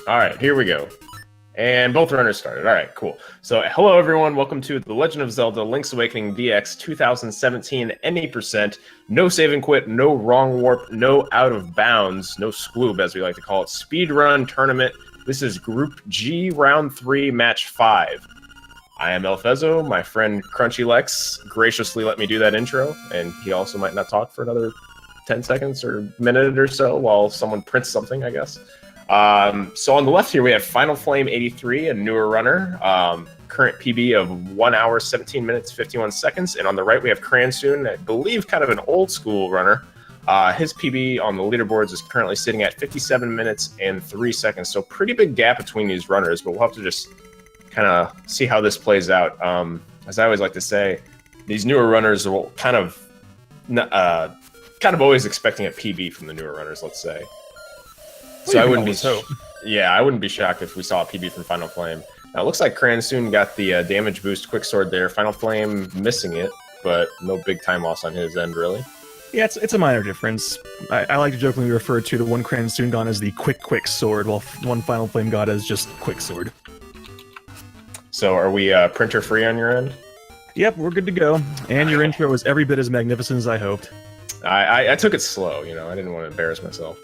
All right, here we go. And both runners started. All right, cool. So hello, everyone. Welcome to The Legend of Zelda Link's Awakening DX 2017 any percent. No save and quit, no wrong warp, no out of bounds, no squoob, as we like to call it. Speedrun tournament. This is Group G, Round 3, Match 5. I am Elfezo. My friend Crunchy Lex graciously let me do that intro, and he also might not talk for another 10 seconds or minute or so while someone prints something, I guess. So on the left here, we have Finalflame83, a newer runner, current PB of 1 hour, 17 minutes, 51 seconds. And on the right, we have Cransoon, I believe kind of an old school runner. His PB on the leaderboards is currently sitting at 57 minutes and 3 seconds. So pretty big gap between these runners, but we'll have to just kind of see how this plays out. As I always like to say, these newer runners will kind of always expecting a PB from the newer runners, let's say. So I wouldn't be I wouldn't be shocked if we saw a PB from Final Flame. Now it looks like Cransoon got the damage boost quick sword there. Final Flame missing it, but no big time loss on his end, really. Yeah, it's a minor difference. I like to jokingly refer to the one Cransoon got as the quick sword, while one Final Flame got as just quick sword. So are we printer free on your end? Yep, we're good to go. And your intro was every bit as magnificent as I hoped. I took it slow, you know. I didn't want to embarrass myself.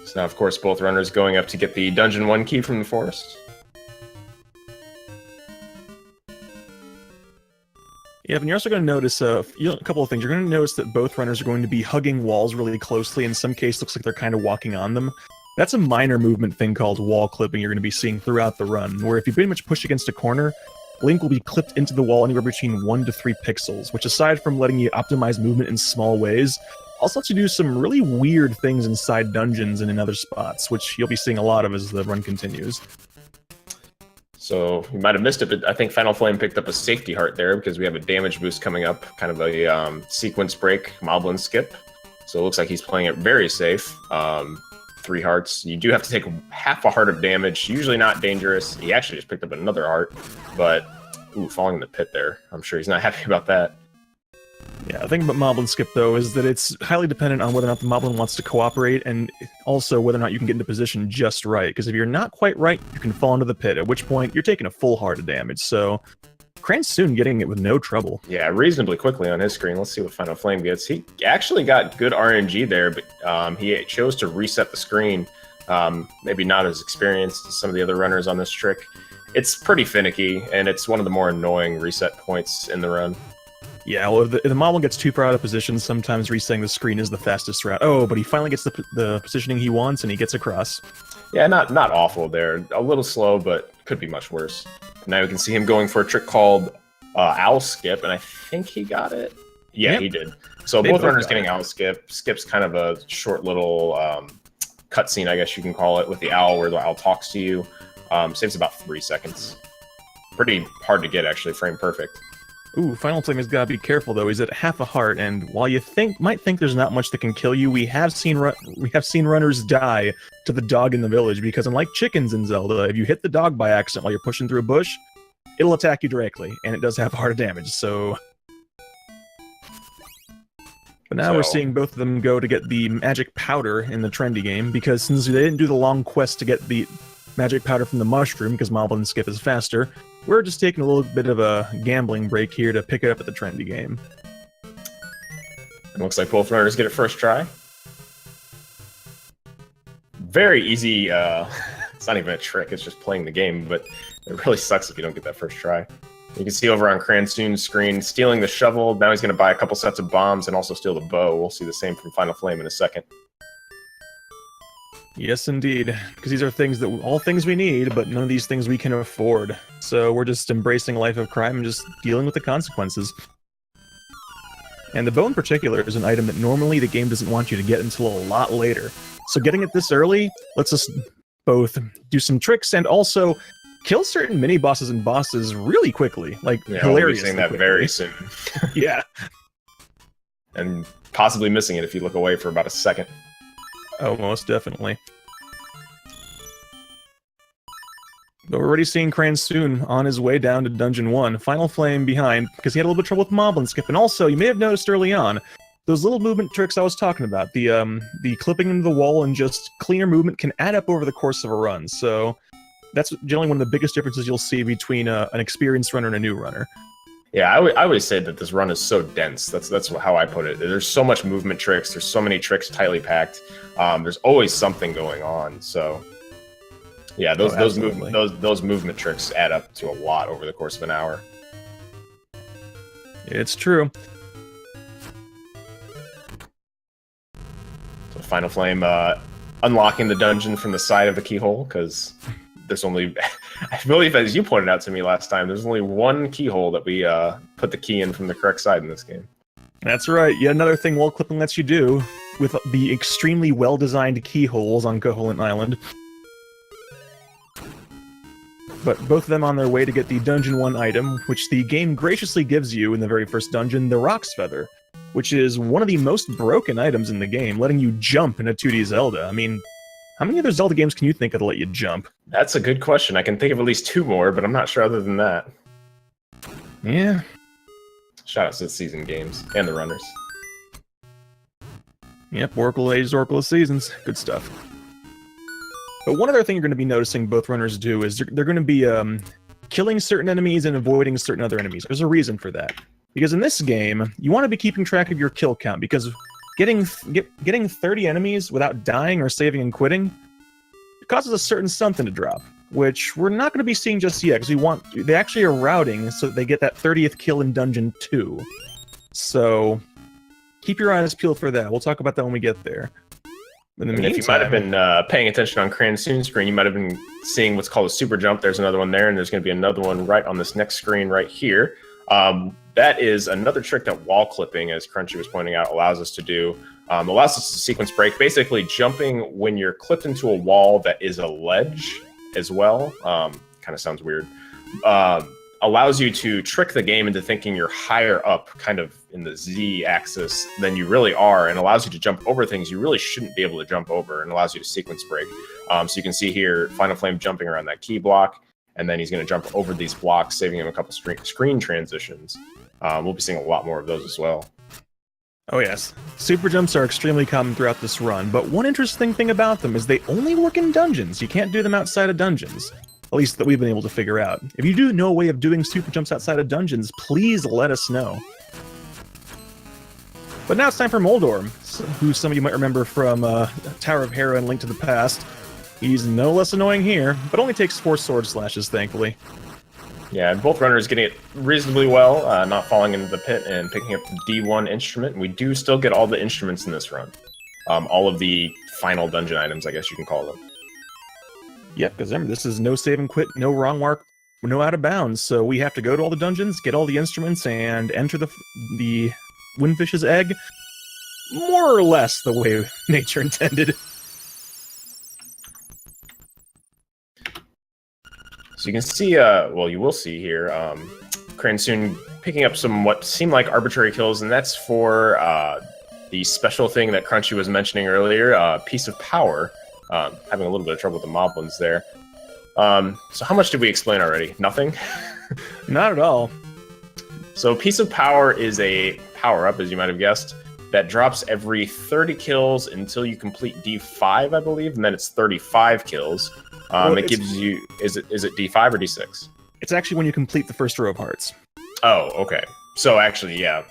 So now, of course, both runners going up to get the Dungeon 1 key from the forest. Yeah, and you're also going to notice a couple of things. You're going to notice that both runners are going to be hugging walls really closely. In some cases, looks like they're kind of walking on them. That's a minor movement thing called wall clipping you're going to be seeing throughout the run, where if you pretty much push against a corner, Link will be clipped into the wall anywhere between 1 to 3 pixels, which aside from letting you optimize movement in small ways, also lets you do some really weird things inside dungeons and in other spots, which you'll be seeing a lot of as the run continues. So you might have missed it, but I think Final Flame picked up a safety heart there because we have a damage boost coming up, kind of a sequence break, Moblin skip. So it looks like he's playing it very safe. 3 hearts. You do have to take half a heart of damage. Usually not dangerous. He actually just picked up another heart, but falling in the pit there. I'm sure he's not happy about that. Yeah, the thing about Moblin Skip, though, is that it's highly dependent on whether or not the Moblin wants to cooperate, and also whether or not you can get into position just right. Because if you're not quite right, you can fall into the pit, at which point you're taking a full heart of damage. So Cransoon getting it with no trouble. Yeah, reasonably quickly on his screen. Let's see what Final Flame gets. He actually got good RNG there, but he chose to reset the screen. Maybe not as experienced as some of the other runners on this trick. It's pretty finicky, and it's one of the more annoying reset points in the run. Yeah, well, if the Moblin gets too far out of position, sometimes resetting the screen is the fastest route. Oh, but he finally gets the positioning he wants, and he gets across. Yeah, not awful there. A little slow, but could be much worse. Now we can see him going for a trick called Owl Skip, and I think he got it. Yeah, yep. He did. So both runners getting Owl Skip. Skip's kind of a short little cutscene, I guess you can call it, with the owl, where the owl talks to you. Saves about 3 seconds. Pretty hard to get, actually, frame perfect. Ooh, Final Flame has got to be careful, though. He's at half a heart, and while you might think there's not much that can kill you, we have seen runners die to the dog in the village, because unlike chickens in Zelda, if you hit the dog by accident while you're pushing through a bush, it'll attack you directly, and it does have a heart of damage, so... But now we're seeing both of them go to get the magic powder in the trendy game, because since they didn't do the long quest to get the magic powder from the mushroom, because Moblin Skip is faster, we're just taking a little bit of a gambling break here to pick it up at the trendy game. It looks like both runners get it first try. Very easy, it's not even a trick, it's just playing the game, but it really sucks if you don't get that first try. You can see over on Cransoon's screen, stealing the shovel. Now he's going to buy a couple sets of bombs and also steal the bow. We'll see the same from Final Flame in a second. Yes, indeed. Because these are all things we need, but none of these things we can afford. So we're just embracing a life of crime and just dealing with the consequences. And the bow in particular is an item that normally the game doesn't want you to get until a lot later. So getting it this early lets us both do some tricks and also kill certain mini-bosses and bosses really quickly. Like, hilariously we'll be seeing that quickly. Very soon. Yeah. And possibly missing it if you look away for about a second. Oh, most definitely. But we're already seeing Cransoon on his way down to Dungeon 1. Final Flame behind, because he had a little bit of trouble with Moblin Skip. And also, you may have noticed early on, those little movement tricks I was talking about, the clipping into the wall and just cleaner movement can add up over the course of a run. So that's generally one of the biggest differences you'll see between an experienced runner and a new runner. Yeah, I always say that this run is so dense. That's how I put it. There's so much movement tricks. There's so many tricks tightly packed. There's always something going on. So yeah, those movement tricks add up to a lot over the course of an hour. It's true. So Final Flame unlocking the dungeon from the side of the keyhole, because there's only, I believe, as you pointed out to me last time, there's only one keyhole that we put the key in from the correct side in this game. That's right. Yet another thing wall clipping lets you do with the extremely well-designed keyholes on Koholint Island. But both of them on their way to get the Dungeon 1 item, which the game graciously gives you in the very first dungeon, the Rock's Feather, which is one of the most broken items in the game, letting you jump in a 2D Zelda. I mean, how many other Zelda games can you think of to let you jump? That's a good question. I can think of at least 2 more, but I'm not sure other than that. Yeah. Shout out to the season games and the runners. Yep, Oracle Ages, Oracle of Seasons. Good stuff. But one other thing you're going to be noticing both runners do is they're going to be killing certain enemies and avoiding certain other enemies. There's a reason for that. Because in this game, you want to be keeping track of your kill count, because getting 30 enemies without dying or saving and quitting causes a certain something to drop, which we're not going to be seeing just yet, because they actually are routing so that they get that 30th kill in Dungeon 2. So keep your eyes peeled for that. We'll talk about that when we get there. In the meantime, if you might have been paying attention on Cransoon's screen, you might have been seeing what's called a super jump. There's another one there, and there's going to be another one right on this next screen right here. That is another trick that wall clipping, as Crunchy was pointing out, allows us to do. Allows us to sequence break, basically jumping when you're clipped into a wall that is a ledge as well. Kind of sounds weird. Allows you to trick the game into thinking you're higher up, kind of in the Z-axis, than you really are, and allows you to jump over things you really shouldn't be able to jump over, and allows you to sequence break. So you can see here, Final Flame jumping around that key block, and then he's going to jump over these blocks, saving him a couple screen transitions. We'll be seeing a lot more of those as well. Oh yes, super jumps are extremely common throughout this run, but one interesting thing about them is they only work in dungeons. You can't do them outside of dungeons. At least that we've been able to figure out. If you do know a way of doing super jumps outside of dungeons, please let us know. But now it's time for Moldor, who some of you might remember from Tower of Hera and Link to the Past. He's no less annoying here, but only takes 4 sword slashes, thankfully. Yeah, and both runners getting it reasonably well, not falling into the pit and picking up the D1 instrument. We do still get all the instruments in this run. All of the final dungeon items, I guess you can call them. Yep, because remember, this is no save and quit, no wrong mark, no out of bounds. So we have to go to all the dungeons, get all the instruments, and enter the Windfish's egg, more or less the way nature intended. So you can see, well, you will see here, Cransoon picking up some what seem like arbitrary kills, and that's for the special thing that Crunchy was mentioning earlier, Piece of Power. Having a little bit of trouble with the moblins there. So how much did we explain already? Nothing? Not at all. So Piece of Power is a power-up, as you might have guessed, that drops every 30 kills until you complete D5, I believe, and then it's 35 kills. It gives you... Is it D5 or D6? It's actually when you complete the first row of hearts. Oh, okay. So actually, yeah.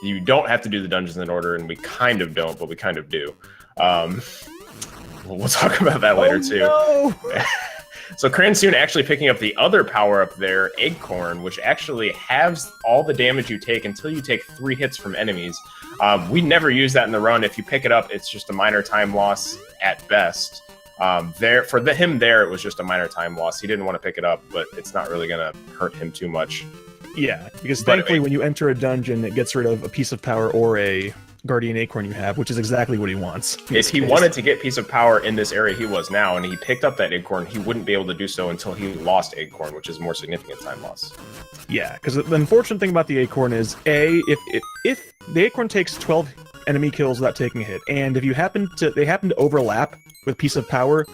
You don't have to do the dungeons in order, and we kind of don't, but we kind of do. We'll talk about that later, too. No! So Cransoon actually picking up the other power-up there, Eggcorn, which actually halves all the damage you take until you take 3 hits from enemies. We never use that in the run. If you pick it up, it's just a minor time loss at best. For him, it was just a minor time loss. He didn't want to pick it up, but it's not really going to hurt him too much. Yeah, because thankfully when you enter a dungeon, it gets rid of a piece of power or a Guardian Acorn you have, which is exactly what he wants. If he wanted to get Piece of Power in this area he was now, and he picked up that Acorn, he wouldn't be able to do so until he lost Acorn, which is more significant time loss. Yeah, because the unfortunate thing about the Acorn is, if the Acorn takes 12 enemy kills without taking a hit, and if they happen to overlap with Piece of Power,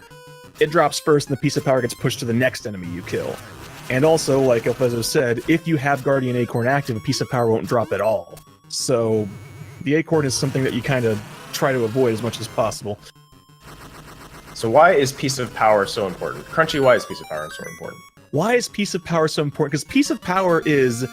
it drops first and the piece of power gets pushed to the next enemy you kill. And also, like Elfezo said, if you have Guardian Acorn active, a piece of power won't drop at all. So the Acorn is something that you kind of try to avoid as much as possible. So why is Piece of Power so important? Crunchy, why is Piece of Power so important? Why is Piece of Power so important? Because Piece of Power is,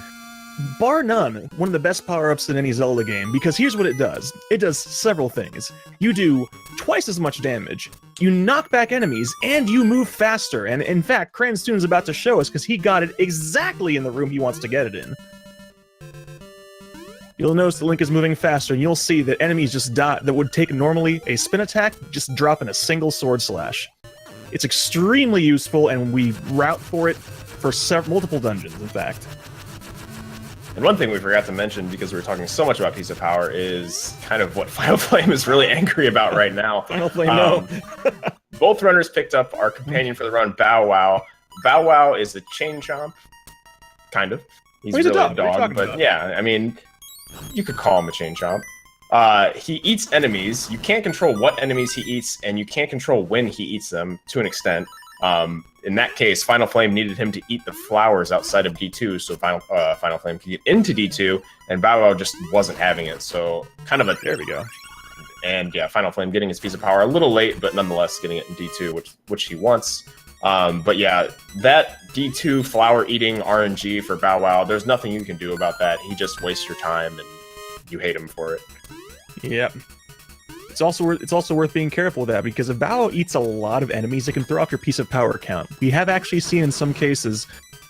bar none, one of the best power-ups in any Zelda game, because here's what it does. It does several things. You do twice as much damage, you knock back enemies, and you move faster. And in fact, Cransoon is about to show us because he got it exactly in the room he wants to get it in. You'll notice the Link is moving faster, and you'll see that enemies just die that would take normally a spin attack, just drop in a single sword slash. It's extremely useful, and we route for it for multiple dungeons, in fact. And one thing we forgot to mention, because we were talking so much about Piece of Power, is kind of what Finalflame is really angry about right now. Finalflame, no. Both runners picked up our companion for the run, Bow Wow. Bow Wow is a chain chomp, kind of. He's Well, he's really a dog, but about? yeah, I mean, you could call him a chain chomp. He eats enemies. You can't control what enemies he eats, and you can't control when he eats them, to an extent. In that case, Finalflame needed him to eat the flowers outside of D2, so Finalflame could get into D2, and Bow Wow just wasn't having it, so kind of a... There we go. And yeah, Finalflame getting his Piece of Power a little late, but nonetheless getting it in D2, which he wants. But yeah, that D2 flower-eating RNG for Bow Wow, there's nothing you can do about that. He just wastes your time, and you hate him for it. Yep. It's also worth being careful with that, because if Bow Wow eats a lot of enemies, it can throw off your Piece of Power count. We have actually seen in some cases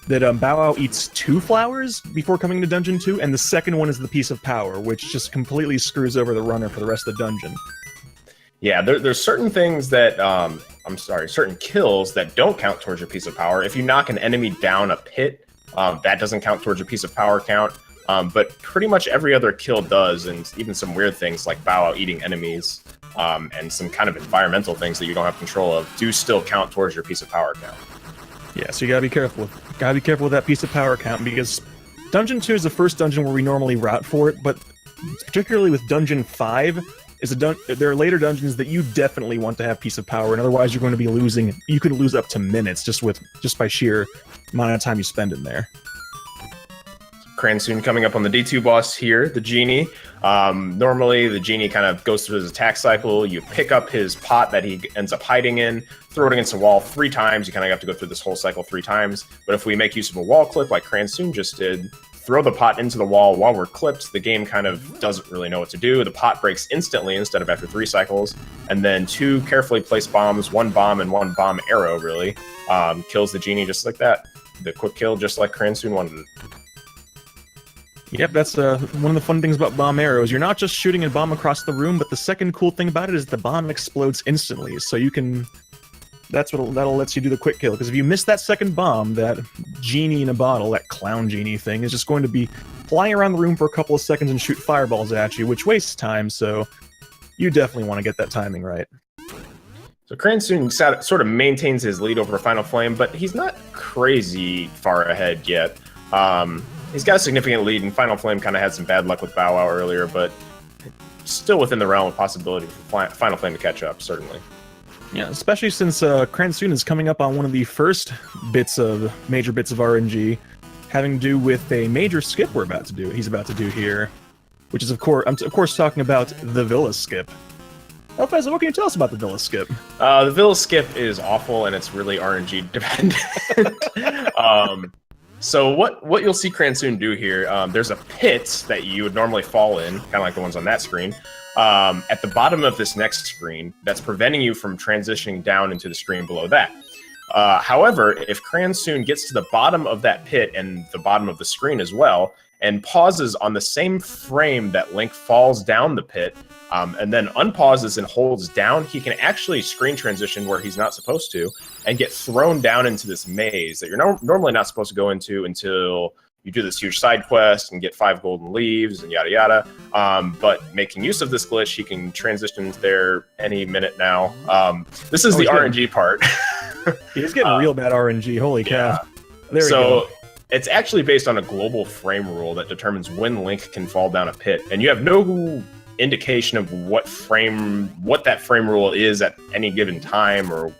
that Bow Wow eats 2 flowers before coming to Dungeon 2, and the second one is the Piece of Power, which just completely screws over the runner for the rest of the dungeon. Yeah, there's certain things that, certain kills that don't count towards your Piece of Power. If you knock an enemy down a pit, that doesn't count towards your Piece of Power count. But pretty much every other kill does, and even some weird things like Bow Wow eating enemies, and some kind of environmental things that you don't have control of do still count towards your Piece of Power count. Yeah, so you gotta be careful with that Piece of Power count, because Dungeon 2 is the first dungeon where we normally route for it, but particularly with Dungeon 5, there are later dungeons that you definitely want to have Piece of Power, and otherwise you're going to be losing. You could lose up to minutes just by sheer amount of time you spend in there. Cransoon coming up on the D2 boss here, the Genie. Normally, the Genie kind of goes through his attack cycle. You pick up his pot that he ends up hiding in, throw it against a wall 3 times. You kind of have to go through this whole cycle 3 times. But if we make use of a wall clip like Cransoon just did, throw the pot into the wall while we're clipped, the game kind of doesn't really know what to do. The pot breaks instantly instead of after 3 cycles. And then 2 carefully placed bombs, 1 bomb and 1 bomb arrow, really, kills the Genie just like that. The quick kill just like Cransoon wanted it. Yep, that's one of the fun things about bomb arrows. You're not just shooting a bomb across the room, but the second cool thing about it is the bomb explodes instantly. So you can... that'll let you do the quick kill. Because if you miss that second bomb, that genie in a bottle, that clown genie thing, is just going to be flying around the room for a couple of seconds and shoot fireballs at you, which wastes time, so you definitely want to get that timing right. So Cransoon sort of maintains his lead over Finalflame, but he's not crazy far ahead yet. He's got a significant lead, and Finalflame kind of had some bad luck with Bow Wow earlier, but still within the realm of possibility for Finalflame to catch up, certainly. Yeah, especially since Cransoon is coming up on one of the first major bits of RNG, having to do with a major skip he's about to do here, which is, of course, talking about the Villa skip. Elfezo, what can you tell us about the Villa skip? The Villa skip is awful, and it's really RNG dependent. So what you'll see Cransoon do here, there's a pit that you would normally fall in, kind of like the ones on that screen, at the bottom of this next screen that's preventing you from transitioning down into the screen below that. However, if Cransoon gets to the bottom of that pit and the bottom of the screen as well, and pauses on the same frame that Link falls down the pit, and then unpauses and holds down, he can actually screen transition where he's not supposed to, and get thrown down into this maze that you're normally not supposed to go into until you do this huge side quest and get 5 golden leaves and yada yada. But making use of this glitch, he can transition there any minute now. This is the RNG part. He's getting real bad RNG, holy cow. Yeah. There we go. It's actually based on a global frame rule that determines when Link can fall down a pit, and you have no indication of what that frame rule is at any given time, or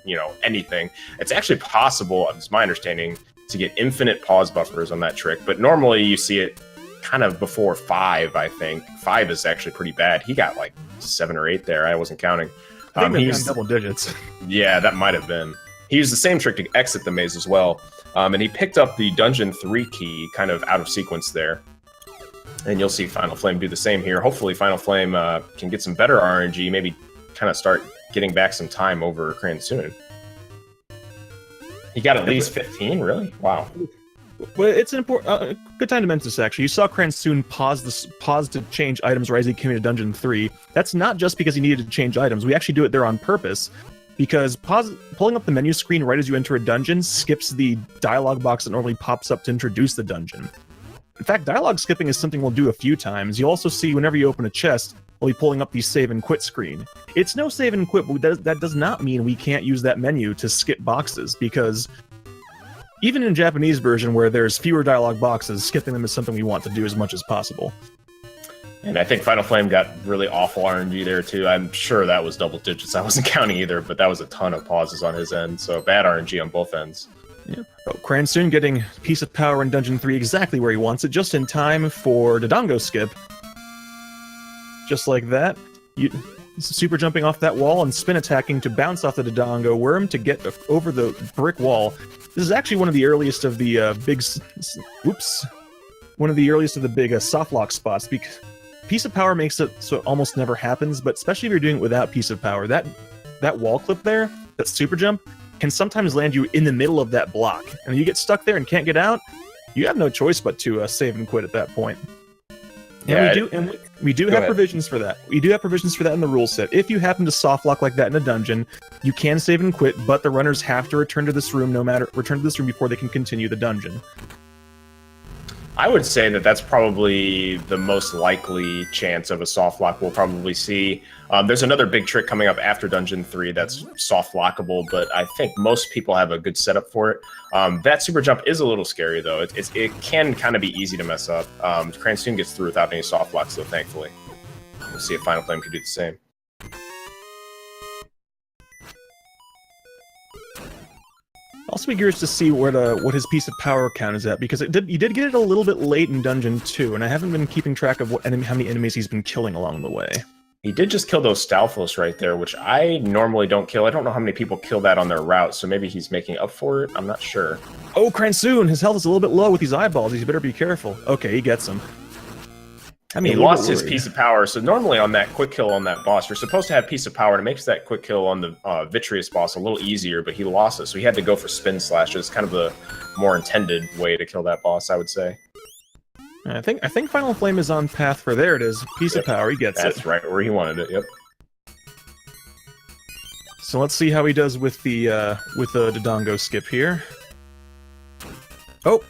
anything. It's actually possible, it's my understanding, to get infinite pause buffers on that trick, but normally you see it kind of before 5. I think 5 is actually pretty bad. He got like 7 or 8 there. I wasn't counting. I think he used double digits. Yeah, that might have been. He used the same trick to exit the maze as well, and he picked up the Dungeon 3 key kind of out of sequence there. And you'll see Final Flame do the same here. Hopefully Final Flame can get some better RNG, maybe kind of start getting back some time over Cransoon. He got at least 15, really? Wow. Well, it's an important, good time to mention this, actually. You saw Cransoon pause to change items right as he came into Dungeon 3. That's not just because he needed to change items. We actually do it there on purpose, because pulling up the menu screen right as you enter a dungeon skips the dialogue box that normally pops up to introduce the dungeon. In fact, dialogue skipping is something we'll do a few times. You'll also see whenever you open a chest, we'll be pulling up the save and quit screen. It's no save and quit, but that does not mean we can't use that menu to skip boxes, because even in Japanese version where there's fewer dialogue boxes, skipping them is something we want to do as much as possible. And I think Final Flame got really awful RNG there too. I'm sure that was double digits. I wasn't counting either, but that was a ton of pauses on his end, so bad RNG on both ends. Yeah. Oh, Cransoon getting Piece of Power in Dungeon 3 exactly where he wants it, just in time for Dodongo skip. Just like that. Super jumping off that wall and spin attacking to bounce off the Dodongo worm to get over the brick wall. This is actually one of the earliest of the big soft lock spots, because Piece of Power makes it so it almost never happens, but especially if you're doing it without Piece of Power, that wall clip there, that super jump, can sometimes land you in the middle of that block, and you get stuck there and can't get out. You have no choice but to save and quit at that point. And we do have provisions for that. We do have provisions for that in the rule set. If you happen to soft lock like that in a dungeon, you can save and quit, but the runners have to return to this room before they can continue the dungeon. I would say that that's probably the most likely chance of a soft lock we'll probably see. There's another big trick coming up after Dungeon 3 that's soft lockable, but I think most people have a good setup for it. That super jump is a little scary, though. It can kind of be easy to mess up. Cransoon gets through without any soft locks, though, thankfully. We'll see if Final Flame can do the same. Also be curious to see what his Piece of Power count is at, because you did get it a little bit late in Dungeon 2, and I haven't been keeping track of how many enemies he's been killing along the way. He did just kill those Stalfos right there, which I normally don't kill. I don't know how many people kill that on their route, so maybe he's making up for it. I'm not sure. Oh, Cransoon! His health is a little bit low with these eyeballs. He better be careful. Okay, he gets him. I mean, he lost his Piece of Power, so normally on that quick kill on that boss, you're supposed to have Piece of Power, and it makes that quick kill on the Vitreous boss a little easier, but he lost it, so he had to go for Spin Slash. It's kind of the more intended way to kill that boss, I would say. I think Final Flame is on path for, there it is, Piece of Power, he gets it. That's right where he wanted it, yep. So let's see how he does with the Dodongo skip here. Oh,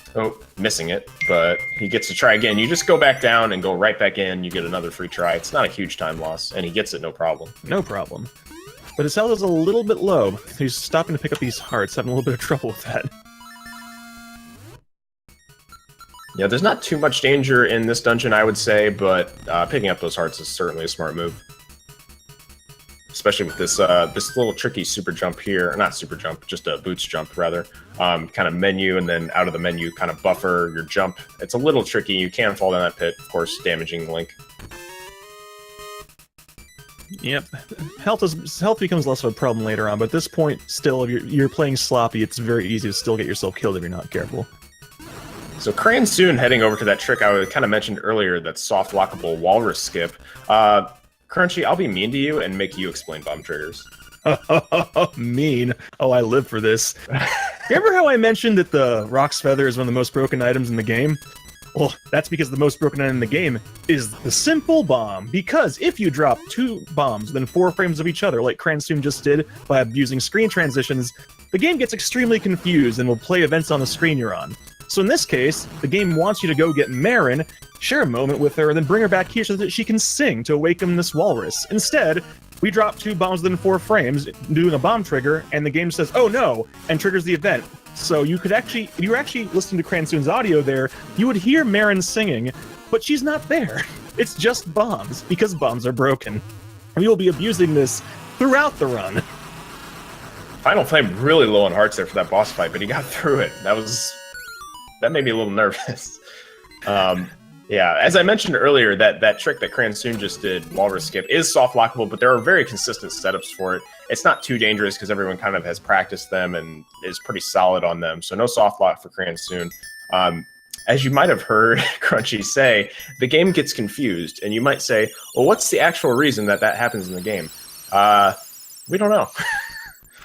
missing it, but he gets to try again. You just go back down and go right back in, you get another free try. It's not a huge time loss, and he gets it no problem. No problem. But his health is a little bit low. He's stopping to pick up these hearts, having a little bit of trouble with that. Yeah, there's not too much danger in this dungeon, I would say, but picking up those hearts is certainly a smart move. Especially with this this little tricky super jump here, not super jump, just a boots jump rather. Kind of menu, and then out of the menu, kind of buffer your jump. It's a little tricky. You can fall down that pit, of course, damaging Link. Yep, health becomes less of a problem later on, but at this point, still, if you're playing sloppy, it's very easy to still get yourself killed if you're not careful. So Cransoon heading over to that trick I kind of mentioned earlier, that soft lockable walrus skip. Crunchy, I'll be mean to you and make you explain bomb triggers. Mean? Oh, I live for this. Remember how I mentioned that the Rock's Feather is one of the most broken items in the game? Well, that's because the most broken item in the game is the simple bomb. Because if you drop 2 bombs within 4 frames of each other, like Cransoon just did by using screen transitions, the game gets extremely confused and will play events on the screen you're on. So in this case, the game wants you to go get Marin, share a moment with her, and then bring her back here so that she can sing to awaken this walrus. Instead, we drop 2 bombs within 4 frames, doing a bomb trigger, and the game says, oh no, and triggers the event. So you could actually, if you were actually listening to Cransoon's audio there, you would hear Marin singing, but she's not there. It's just bombs, because bombs are broken. And we will be abusing this throughout the run. Final Flame really low on hearts there for that boss fight, but he got through it. That made me a little nervous. Yeah, as I mentioned earlier, that trick that Cransoon just did, Walrus Skip, is soft lockable, but there are very consistent setups for it. It's not too dangerous because everyone kind of has practiced them and is pretty solid on them, so no soft lock for Cransoon. As you might have heard Crunchy say, the game gets confused, and you might say, well, what's the actual reason that happens in the game? We don't know.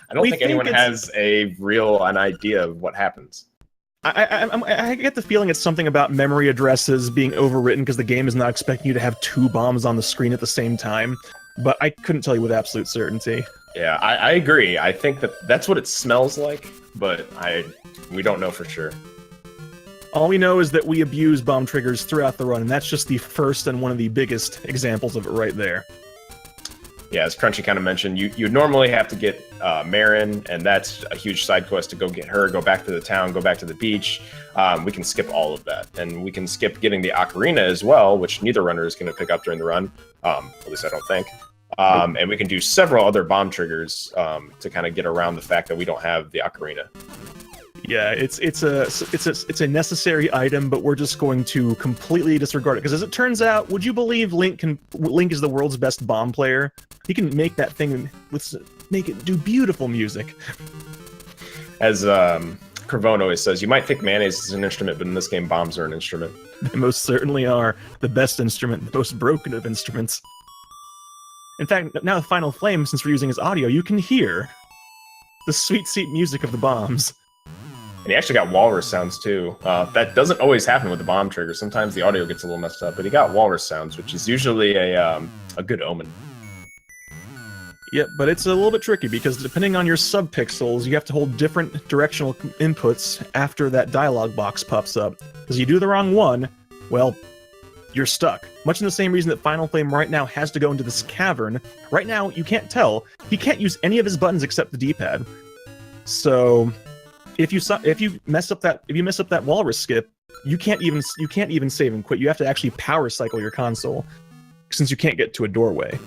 I don't think anyone has an idea of what happens. I get the feeling it's something about memory addresses being overwritten because the game is not expecting you to have 2 bombs on the screen at the same time, but I couldn't tell you with absolute certainty. Yeah, I agree. I think that's what it smells like, but we don't know for sure. All we know is that we abuse bomb triggers throughout the run, and that's just the first and one of the biggest examples of it right there. Yeah, as Crunchy kind of mentioned, you normally have to get Marin, and that's a huge side quest to go get her, go back to the town, go back to the beach. We can skip all of that, and we can skip getting the Ocarina as well, which neither runner is going to pick up during the run, at least I don't think. And we can do several other bomb triggers to kind of get around the fact that we don't have the Ocarina. Yeah, it's a necessary item, but we're just going to completely disregard it because, as it turns out, would you believe Link is the world's best bomb player? He can make that thing make it do beautiful music. As Cravone always says, you might think mayonnaise is an instrument, but in this game, bombs are an instrument. They most certainly are the best instrument, the most broken of instruments. In fact, now with Final Flame, since we're using his audio, you can hear the sweet music of the bombs. And he actually got walrus sounds too. That doesn't always happen with the bomb trigger. Sometimes the audio gets a little messed up, but he got walrus sounds, which is usually a good omen. Yeah, but it's a little bit tricky because depending on your subpixels, you have to hold different directional inputs after that dialogue box pops up. Because you do the wrong one, well, you're stuck. Much in the same reason that Final Flame right now has to go into this cavern. Right now, you can't tell. He can't use any of his buttons except the D-pad. So if you mess up that walrus skip, you can't even save and quit. You have to actually power cycle your console since you can't get to a doorway.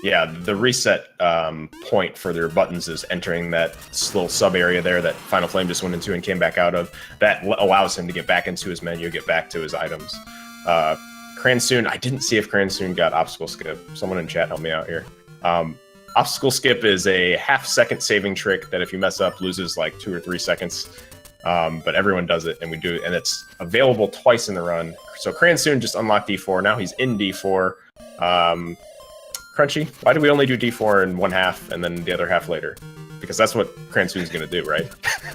Yeah, the reset point for their buttons is entering that little sub area there that Final Flame just went into and came back out of. That allows him to get back into his menu, get back to his items. Cransoon, I didn't see if Cransoon got obstacle skip. Someone in chat help me out here. Obstacle skip is a half-second saving trick that if you mess up, loses like 2 or 3 seconds. But everyone does it, and we do it, and it's available twice in the run. So Cransoon just unlocked D4. Now he's in D4. Crunchy, why do we only do D4 in one half and then the other half later? Because that's what Cransoon's going to do, right?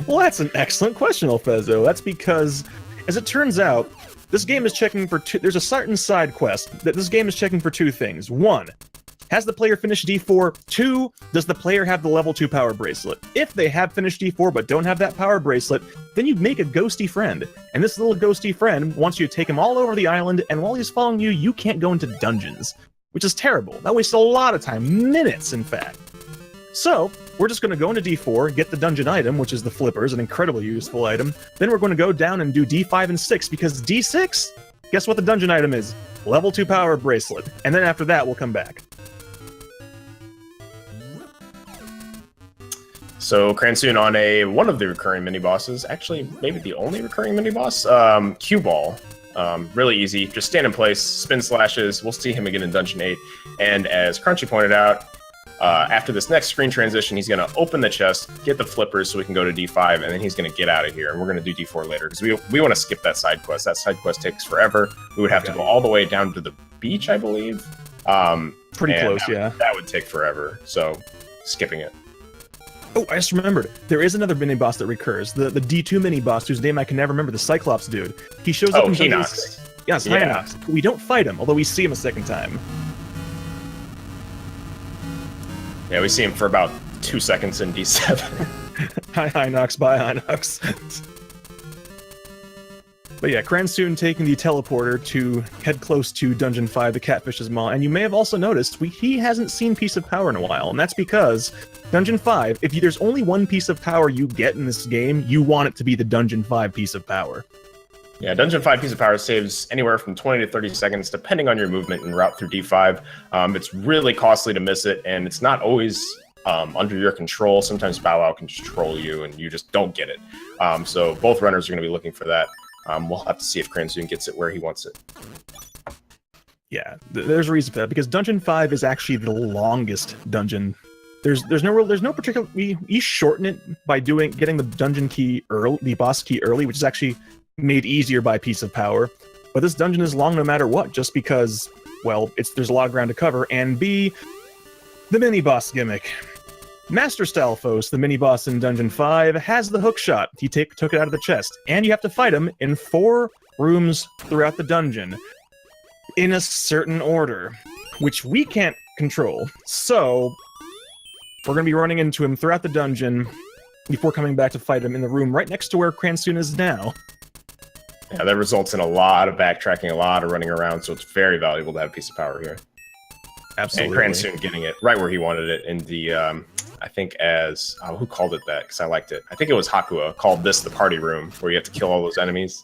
Well, that's an excellent question, Alfezo. That's because, as it turns out, this game is checking for there's a certain side quest that this game is checking for 2 things. 1, has the player finished D4? 2, does the player have the level 2 power bracelet? If they have finished D4 but don't have that power bracelet, then you make a ghosty friend. And this little ghosty friend wants you to take him all over the island, and while he's following you, you can't go into dungeons. Which is terrible. That wastes a lot of time, minutes in fact. So, we're just going to go into D4, get the dungeon item, which is the flippers, an incredibly useful item. Then we're going to go down and do D5 and 6, because D6, guess what the dungeon item is? Level 2 power bracelet. And then after that, we'll come back. So Cransoon on one of the recurring mini-bosses, actually maybe the only recurring mini-boss, Cue Ball. Really easy. Just stand in place, spin slashes. We'll see him again in Dungeon 8. And as Crunchy pointed out, after this next screen transition, he's going to open the chest, get the flippers so we can go to D5, and then he's going to get out of here. And we're going to do D4 later because we want to skip that side quest. That side quest takes forever. We would have to go all the way down to the beach, I believe. Pretty close, yeah. That would take forever. So skipping it. Oh, I just remembered. There is another mini-boss that recurs. The D2 mini-boss, whose name I can never remember, the Cyclops dude. He shows up in Hinox. Yes, Yeah. Hinox. We don't fight him, although we see him a second time. Yeah, we see him for about 2 seconds in D7. Hi, Hinox. Bye, Hinox. But yeah, Cransoon taking the teleporter to head close to Dungeon 5, the Catfish's Maw, and you may have also noticed he hasn't seen Piece of Power in a while, and that's because Dungeon 5, if there's only one piece of power you get in this game, you want it to be the Dungeon 5 piece of power. Yeah, Dungeon 5 Piece of Power saves anywhere from 20 to 30 seconds, depending on your movement and route through D5. It's really costly to miss it, and it's not always under your control. Sometimes Bow Wow can just troll you, and you just don't get it. So both runners are going to be looking for that. We'll have to see if Cransoon gets it where he wants it. Yeah, there's a reason for that, because Dungeon 5 is actually the longest dungeon. There's no particular. We shorten it by getting the dungeon key early, the boss key early, which is actually made easier by Piece of Power. But this dungeon is long no matter what, just because, well, there's a lot of ground to cover, and B, the mini boss gimmick. Master Stalfos, the mini boss in Dungeon 5, has the hook shot. He took it out of the chest, and you have to fight him in 4 rooms throughout the dungeon in a certain order, which we can't control. So we're going to be running into him throughout the dungeon before coming back to fight him in the room right next to where Cransoon is now. Yeah, that results in a lot of backtracking, a lot of running around, so it's very valuable to have Piece of Power here. Absolutely. And Cransoon getting it right where he wanted it in the, I think as, who called it that? Because I liked it. I think it was Hakua called this the party room, where you have to kill all those enemies.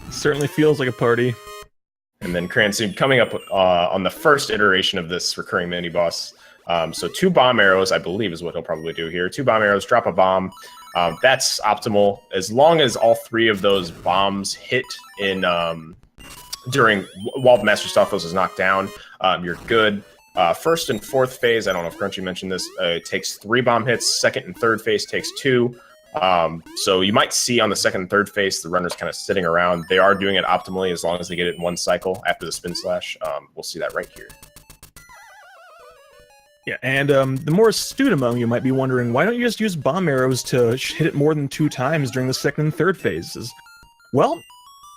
Certainly feels like a party. And then Cransoon coming up on the first iteration of this recurring mini-boss. So 2 bomb arrows, I believe, is what he'll probably do here. 2 bomb arrows, drop a bomb. That's optimal. As long as all 3 of those bombs hit in while the Master Stalfos is knocked down, you're good. First and fourth phase, I don't know if Crunchy mentioned this, it takes 3 bomb hits. Second and third phase takes 2. So you might see on the second and third phase the runners kind of sitting around. They are doing it optimally as long as they get it in 1 cycle after the spin slash. We'll see that right here. Yeah, and the more astute among you might be wondering, why don't you just use bomb arrows to hit it more than 2 times during the second and third phases? Well,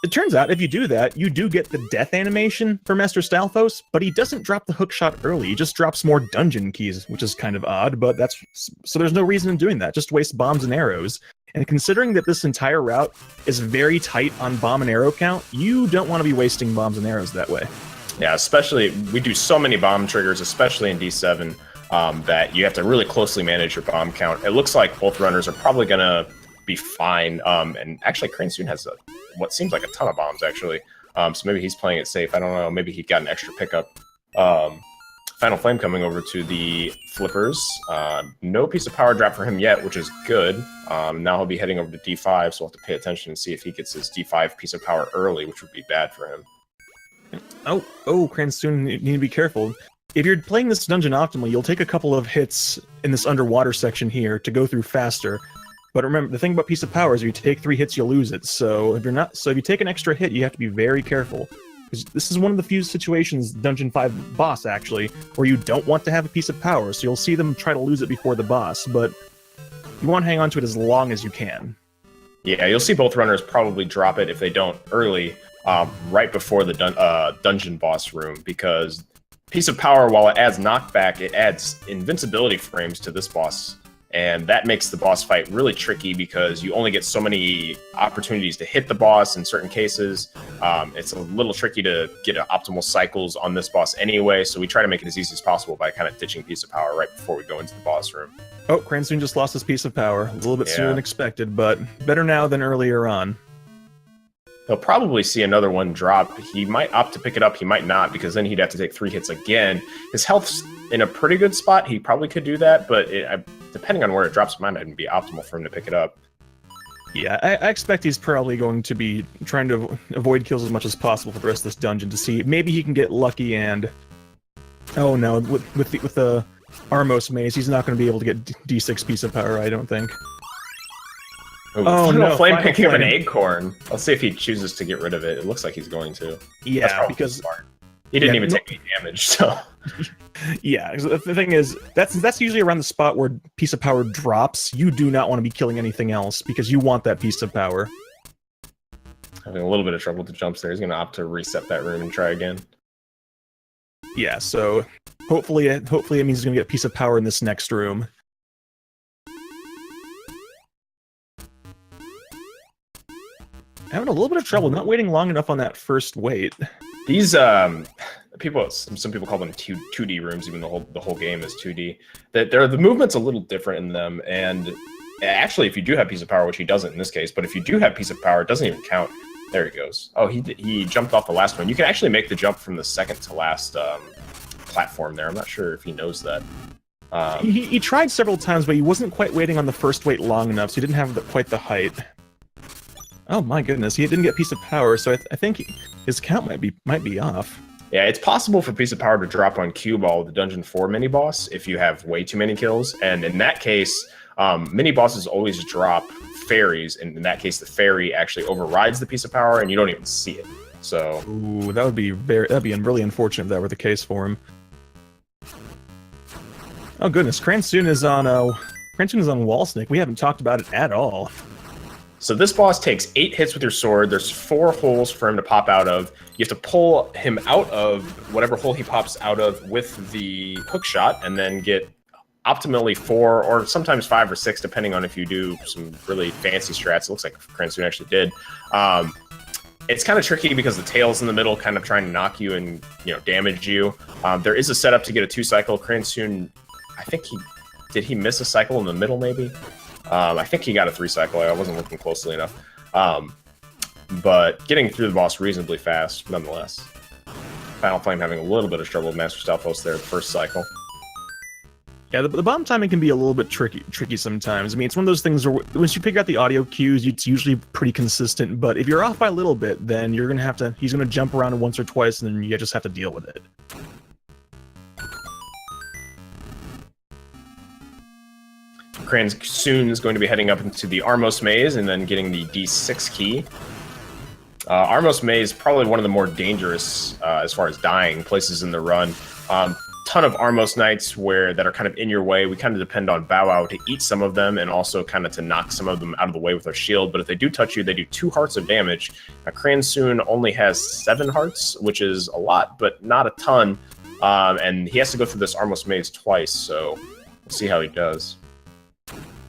it turns out if you do that, you do get the death animation for Master Stalfos, but he doesn't drop the hook shot early. He just drops more dungeon keys, which is kind of odd, but so there's no reason in doing that. Just waste bombs and arrows. And considering that this entire route is very tight on bomb and arrow count, you don't want to be wasting bombs and arrows that way. Yeah, especially, we do so many bomb triggers, especially in D7, that you have to really closely manage your bomb count. It looks like both runners are probably going to be fine. And actually, Cransoon has what seems like a ton of bombs, actually. So maybe he's playing it safe. I don't know. Maybe he got an extra pickup. Final Flame coming over to the flippers. No Piece of Power drop for him yet, which is good. Now he'll be heading over to D5, so we'll have to pay attention and see if he gets his D5 Piece of Power early, which would be bad for him. Oh, Cransoon, you need to be careful. If you're playing this dungeon optimally, you'll take a couple of hits in this underwater section here to go through faster. But remember, the thing about Piece of Power is if you take 3 hits, you'll lose it. So if you take an extra hit, you have to be very careful. Because this is one of the few situations, Dungeon 5 boss actually, where you don't want to have a Piece of Power. So you'll see them try to lose it before the boss, but you want to hang on to it as long as you can. Yeah, you'll see both runners probably drop it if they don't early, right before the dungeon boss room, because Piece of Power, while it adds knockback, it adds invincibility frames to this boss. And that makes the boss fight really tricky because you only get so many opportunities to hit the boss in certain cases. It's a little tricky to get optimal cycles on this boss anyway, so we try to make it as easy as possible by kind of ditching Piece of Power right before we go into the boss room. Oh, Cransoon just lost his Piece of Power. A little bit sooner than expected, but better now than earlier on. He'll probably see another one drop. He might opt to pick it up, he might not, because then he'd have to take 3 hits again. His health's in a pretty good spot. He probably could do that, but depending on where it drops, it might not be optimal for him to pick it up. Yeah, I expect he's probably going to be trying to avoid kills as much as possible for the rest of this dungeon to see. Maybe he can get lucky and... Oh no, with the Armos maze, he's not going to be able to get D6 Piece of Power, I don't think. Oh no, Flame picking up an acorn. Let's see if he chooses to get rid of it. It looks like he's going to. Yeah, because... Smart. He didn't even take any damage, so... Yeah, the thing is, that's usually around the spot where Piece of Power drops. You do not want to be killing anything else, because you want that Piece of Power. Having a little bit of trouble with the jumps there. He's going to opt to reset that room and try again. Yeah, so hopefully it means he's going to get a Piece of Power in this next room. Having a little bit of trouble, not waiting long enough on that first wait. These people, some people call them 2D rooms, even the whole game is 2D. The movement's a little different in them, and Actually, if you do have Piece of Power, which he doesn't in this case, but if you do have Piece of Power, it doesn't even count. There he goes. Oh, he jumped off the last one. You can actually make the jump from the second to last platform there. I'm not sure if he knows that. He tried several times, but he wasn't quite waiting on the first wait long enough, so he didn't have quite the height. Oh my goodness, he didn't get Piece of Power, so I think his count might be off. Yeah, it's possible for Piece of Power to drop on Cue Ball, the Dungeon 4 mini-boss, if you have way too many kills. And in that case, mini-bosses always drop fairies, and in that case, the fairy actually overrides the Piece of Power, and you don't even see it. So, ooh, that'd be really unfortunate if that were the case for him. Oh goodness, Cransoon is on Wall Snake. We haven't talked about it at all. So this boss takes 8 hits with your sword. There's 4 holes for him to pop out of. You have to pull him out of whatever hole he pops out of with the hook shot, and then get optimally 4 or sometimes 5 or 6, depending on if you do some really fancy strats. It looks like Cransoon actually did. It's kind of tricky because the tail's in the middle, kind of trying to knock you and damage you. There is a setup to get a 2-cycle. Cransoon, I think did he miss a cycle in the middle maybe? I think he got a 3-cycle. I wasn't looking closely enough. But getting through the boss reasonably fast, nonetheless. Finalflame having a little bit of trouble with Master Stalfos there the first cycle. Yeah, the bomb timing can be a little bit tricky sometimes. I mean, it's one of those things where once you figure out the audio cues, it's usually pretty consistent. But if you're off by a little bit, then you're gonna have to. He's gonna jump around once or twice, and then you just have to deal with it. Cransoon is going to be heading up into the Armos Maze and then getting the D6 key. Armos Maze is probably one of the more dangerous as far as dying places in the run. Ton of Armos Knights that are kind of in your way. We kind of depend on Bow Wow to eat some of them and also kind of to knock some of them out of the way with our shield. But if they do touch you, they do 2 hearts of damage. Now, Cransoon only has 7 hearts, which is a lot, but not a ton. And he has to go through this Armos Maze twice, so we'll see how he does.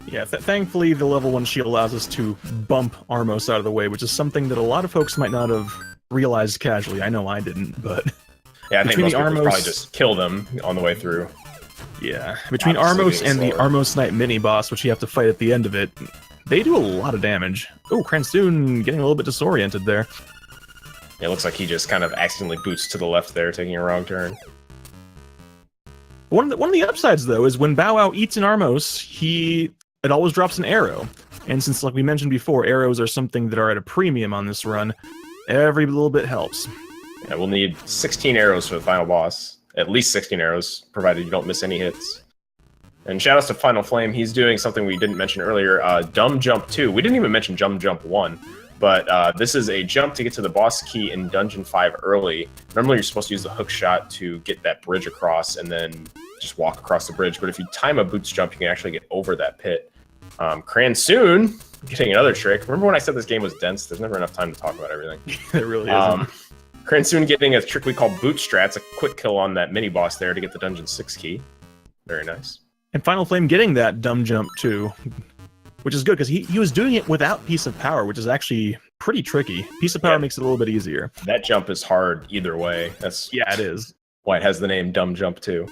Yeah, thankfully the level 1 shield allows us to bump Armos out of the way, which is something that a lot of folks might not have realized casually. I know I didn't, but... Yeah, I think most people probably just kill them on the way through. Yeah, between Armos and the Armos Knight mini-boss, which you have to fight at the end of it, they do a lot of damage. Oh, Cransoon getting a little bit disoriented there. Yeah, it looks like he just kind of accidentally boots to the left there, taking a wrong turn. One of the upsides, though, is when Bow Wow eats an Armos, it always drops an arrow. And since, like we mentioned before, arrows are something that are at a premium on this run, every little bit helps. Yeah, we'll need 16 arrows for the final boss. At least 16 arrows, provided you don't miss any hits. And shoutouts to Final Flame. He's doing something we didn't mention earlier, Dumb Jump 2. We didn't even mention Dumb Jump 1, but this is a jump to get to the boss key in Dungeon 5 early. Normally you're supposed to use the hook shot to get that bridge across and then just walk across the bridge, but if you time a boots jump, you can actually get over that pit. Cransoon getting another trick. Remember when I said this game was dense? There's never enough time to talk about everything. It really isn't. Cransoon getting a trick we call bootstrats, a quick kill on that mini boss there to get the Dungeon 6 key. Very nice. And Final Flame getting that dumb jump too, which is good because he was doing it without Piece of Power, which is actually pretty tricky. Piece of Power makes it a little bit easier. That jump is hard either way. Yeah, it is. Why it has the name Dumb Jump 2.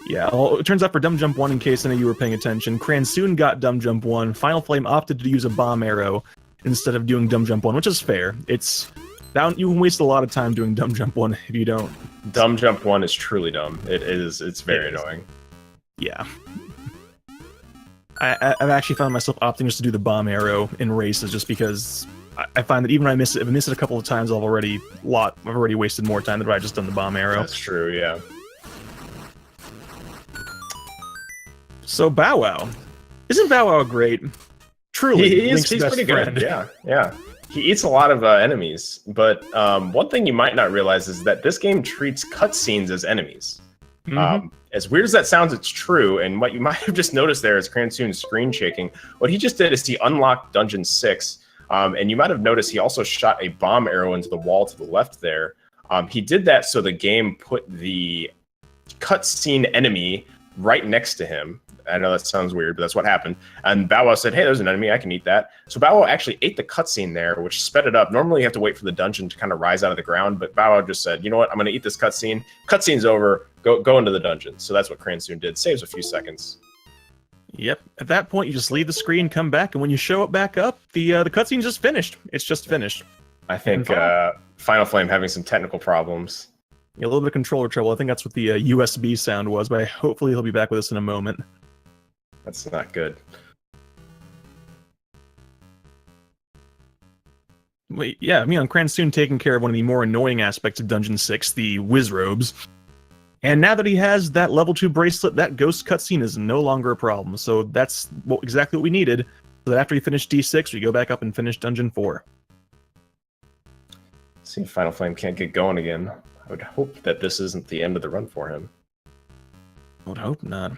Yeah, well, it turns out for Dumb Jump 1, in case any of you were paying attention, Cransoon got Dumb Jump 1. Final Flame opted to use a bomb arrow instead of doing Dumb Jump 1, which is fair. You can waste a lot of time doing Dumb Jump 1 if you don't. Dumb Jump 1 is truly dumb. It's very annoying. Yeah. I've actually found myself opting just to do the bomb arrow in races just because I find that even when if I miss it a couple of times, I've already wasted more time than if I just done the bomb arrow. That's true, yeah. So Bow Wow. Isn't Bow Wow great? Truly, he's pretty good. Yeah. He eats a lot of enemies, but one thing you might not realize is that this game treats cutscenes as enemies. Mm-hmm. As weird as that sounds, it's true, and what you might have just noticed there is Cransoon's screen shaking. What he just did is he unlocked Dungeon 6, and you might have noticed he also shot a bomb arrow into the wall to the left there. He did that so the game put the cutscene enemy right next to him. I know that sounds weird, but that's what happened. And Bow Wow said, hey, there's an enemy, I can eat that. So Bow Wow actually ate the cutscene there, which sped it up. Normally you have to wait for the dungeon to kind of rise out of the ground, but Bow Wow just said, you know what, I'm going to eat this cutscene. Cutscene's over, go into the dungeon. So that's what Cransoon did. Saves a few seconds. Yep. At that point, you just leave the screen, come back, and when you show it back up, the cutscene's just finished. It's just finished. I think Final Flame having some technical problems. Yeah, a little bit of controller trouble. I think that's what the USB sound was, but hopefully he'll be back with us in a moment. That's not good. Wait, yeah, Cransoon taking care of one of the more annoying aspects of Dungeon 6, the whiz robes. And now that he has that level 2 bracelet, that ghost cutscene is no longer a problem. So that's exactly what we needed. So that after we finish D6, we go back up and finish Dungeon 4. See if Final Flame can't get going again. I would hope that this isn't the end of the run for him. I would hope not.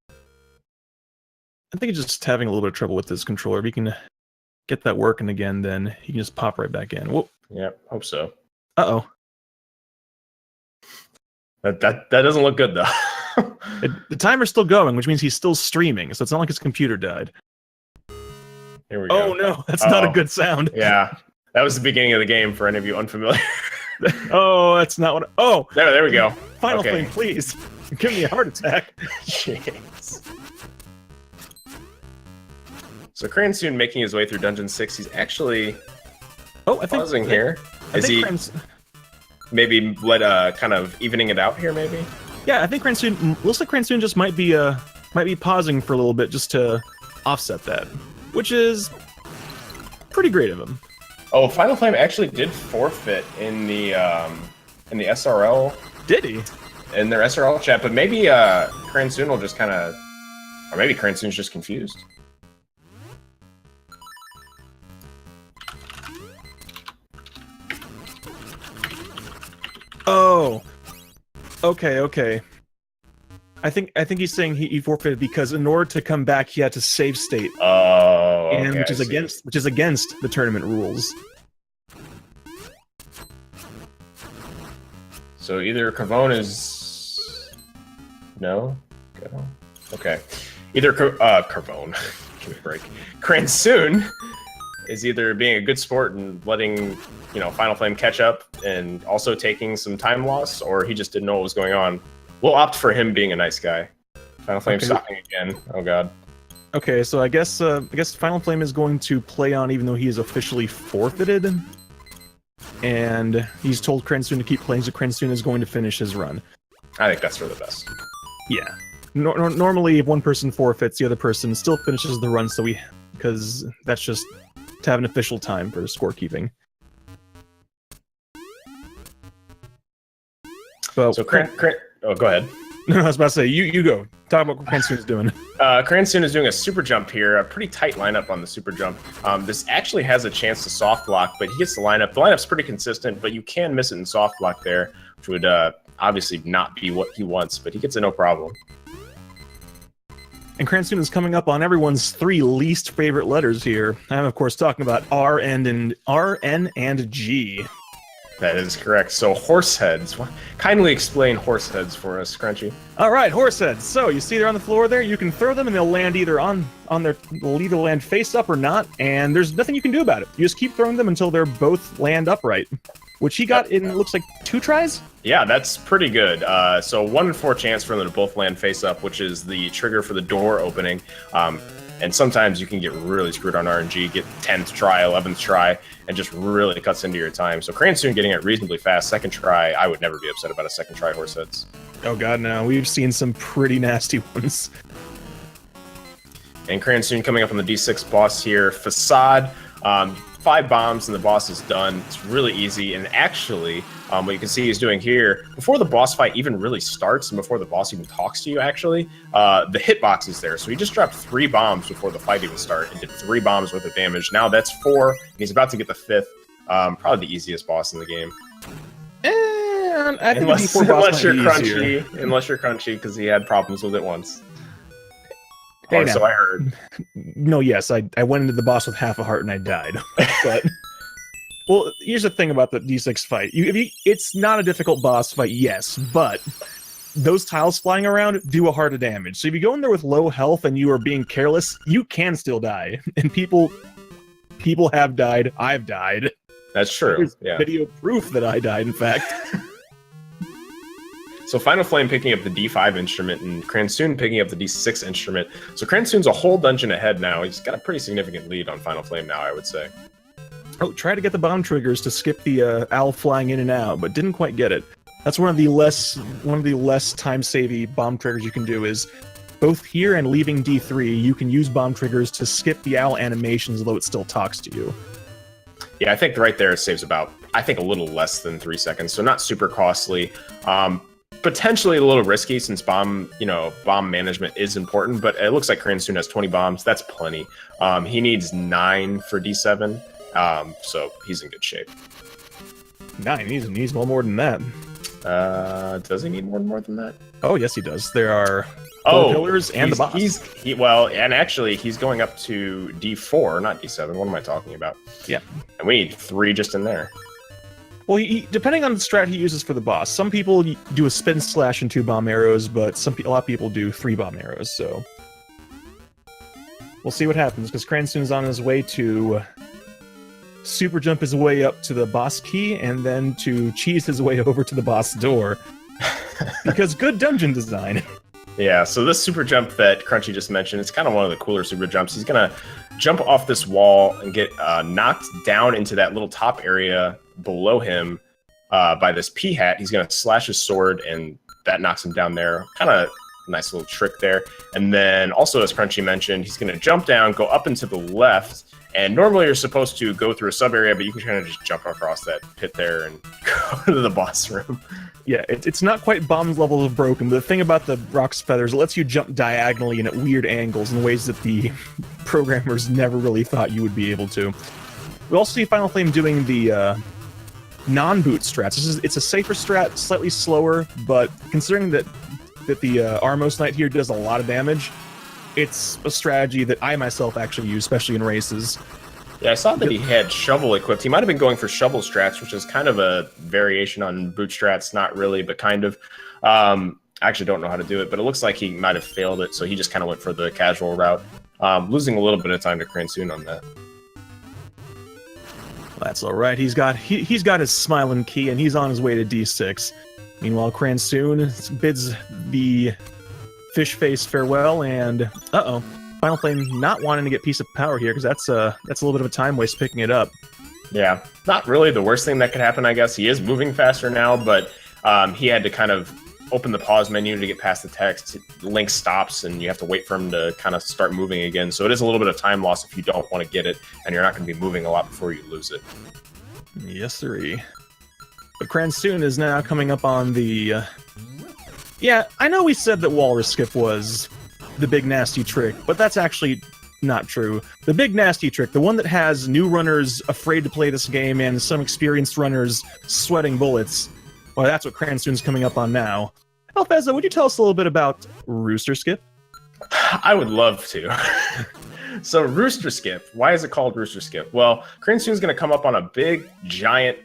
I think he's just having a little bit of trouble with his controller. If he can get that working again, then he can just pop right back in. Whoa. Yeah, hope so. Uh-oh. That doesn't look good, though. The timer's still going, which means he's still streaming, so it's not like his computer died. Here we go. Oh, no, that's not a good sound. Yeah, that was the beginning of the game for any of you unfamiliar. Oh, that's not what... Oh! There we go. Final Flame, please. Give me a heart attack. Jeez. So Cransoon making his way through Dungeon 6, he's actually pausing here. Is he maybe kind of evening it out here, maybe? Yeah, I think Cransoon... Looks like Cransoon just might be pausing for a little bit just to offset that, which is pretty great of him. Oh, Final Flame actually did forfeit in the SRL. Did he? In their SRL chat, but maybe Cransoon will just kind of... Or maybe Cransoon's just confused. Oh, okay. I think he's saying he forfeited because in order to come back, he had to save state. Oh, okay, and which is against the tournament rules. So either Cavone is okay. Either Cavone, give me a break. Cransoon is either being a good sport and letting Final Flame catch up and also taking some time loss, or he just didn't know what was going on. We'll opt for him being a nice guy. Final Flame stopping again. Oh god. Okay, so I guess Final Flame is going to play on even though he is officially forfeited, and he's told Cransoon to keep playing, so Cransoon is going to finish his run. I think that's for the best. Yeah. Normally, if one person forfeits, the other person still finishes the run, because that's just to have an official time for scorekeeping. So oh, go ahead. No, I was about to say, you go. Talk about what Cransoon is doing. Cransoon is doing a super jump here, a pretty tight lineup on the super jump. This actually has a chance to soft block, but he gets the lineup. The lineup's pretty consistent, but you can miss it in soft block there, which would obviously not be what he wants, but he gets it no problem. And Cransoon is coming up on everyone's 3 least favorite letters here. I'm, of course, talking about R, N, and G. That is correct. So, horse heads. Kindly explain horse heads for us, Crunchy. All right, horse heads. So, you see they're on the floor there? You can throw them and they'll land either they'll either land face up or not, and there's nothing you can do about it. You just keep throwing them until they're both land upright, which he got in, it looks like 2 tries? Yeah, that's pretty good. So 1 in 4 chance for them to both land face up, which is the trigger for the door opening. And sometimes you can get really screwed on RNG, get 10th try, 11th try, and just really cuts into your time. So Cransoon getting it reasonably fast. 2nd try, I would never be upset about a 2nd try horse heads. Oh god, no. We've seen some pretty nasty ones. And Cransoon coming up on the D6 boss here. Facade. 5 bombs and the boss is done. It's really easy. And actually, what you can see he's doing here, before the boss fight even really starts and before the boss even talks to you, actually, the hitbox is there. So he just dropped 3 bombs before the fight even started and did 3 bombs worth of damage. Now that's 4, and he's about to get the 5th. Probably the easiest boss in the game. I think unless you're crunchy, because he had problems with it once. Hey, so I heard. No, yes, I went into the boss with half a heart and I died. But well, here's the thing about the D6 fight. It's not a difficult boss fight, yes, but those tiles flying around do a heart of damage. So if you go in there with low health and you are being careless, you can still die. And people have died. I've died. That's true. There's video proof that I died, in fact. So Final Flame picking up the D5 instrument and Cransoon picking up the D6 instrument. So Cransoon's a whole dungeon ahead now. He's got a pretty significant lead on Final Flame now, I would say. Oh, try to get the bomb triggers to skip the owl flying in and out, but didn't quite get it. That's one of the less time-savvy bomb triggers you can do is both here and leaving D3, you can use bomb triggers to skip the owl animations, although it still talks to you. Yeah, I think right there it saves about, I think, a little less than 3 seconds, so not super costly. Potentially a little risky since bomb management is important, but it looks like Cransoon has 20 bombs. That's plenty. He needs 9 for D7, so he's in good shape. 9? He needs well more than that. Does he need more than that? Oh, yes, he does. There are 4 pillars and the boss. And actually, he's going up to D4, not D7. What am I talking about? Yeah. And we need 3 just in there. Well, depending on the strat he uses for the boss, some people do a spin slash and 2 bomb arrows, but a lot of people do 3 bomb arrows, so... We'll see what happens, because Cransoon's on his way to super jump his way up to the boss key, and then to cheese his way over to the boss door. Because good dungeon design. Yeah, so this super jump that Crunchy just mentioned, it's kind of one of the cooler super jumps. He's going to jump off this wall and get knocked down into that little top area below him by this P-hat. He's going to slash his sword, and that knocks him down there. Kind of nice little trick there. And then also, as Crunchy mentioned, he's going to jump down, go up and to the left, and normally you're supposed to go through a sub-area, but you can kind of just jump across that pit there and go to the boss room. Yeah, it's not quite bombs level of broken, but the thing about the Rock's Feathers, it lets you jump diagonally and at weird angles in ways that the programmers never really thought you would be able to. We also see Final Flame doing the non-boot strats. It's a safer strat, slightly slower, but considering that the Armos Knight here does a lot of damage, it's a strategy that I myself actually use, especially in races. Yeah, I saw that he had shovel equipped. He might have been going for shovel strats, which is kind of a variation on boot strats, not really, but kind of. I actually don't know how to do it, but it looks like he might have failed it, so he just kind of went for the casual route, losing a little bit of time to Cransoon on that. That's all right. He's got his smiling key, and he's on his way to D6. Meanwhile, Cransoon bids the fish face farewell, and Final Flame not wanting to get Piece of Power here, because that's a little bit of a time waste picking it up. Yeah, not really the worst thing that could happen, I guess. He is moving faster now, but he had to kind of open the pause menu to get past the text. Link stops, and you have to wait for him to kind of start moving again. So it is a little bit of time loss if you don't want to get it, and you're not going to be moving a lot before you lose it. Yes, sirree. But Cransoon is now coming up on the... Yeah, I know we said that Walrus Skip was the big nasty trick, but that's actually not true. The big nasty trick, the one that has new runners afraid to play this game and some experienced runners sweating bullets, well, that's what Cransoon's coming up on now. Alfeza, would you tell us a little bit about Rooster Skip? I would love to. So Rooster Skip, why is it called Rooster Skip? Well, Cransoon's going to come up on a big, giant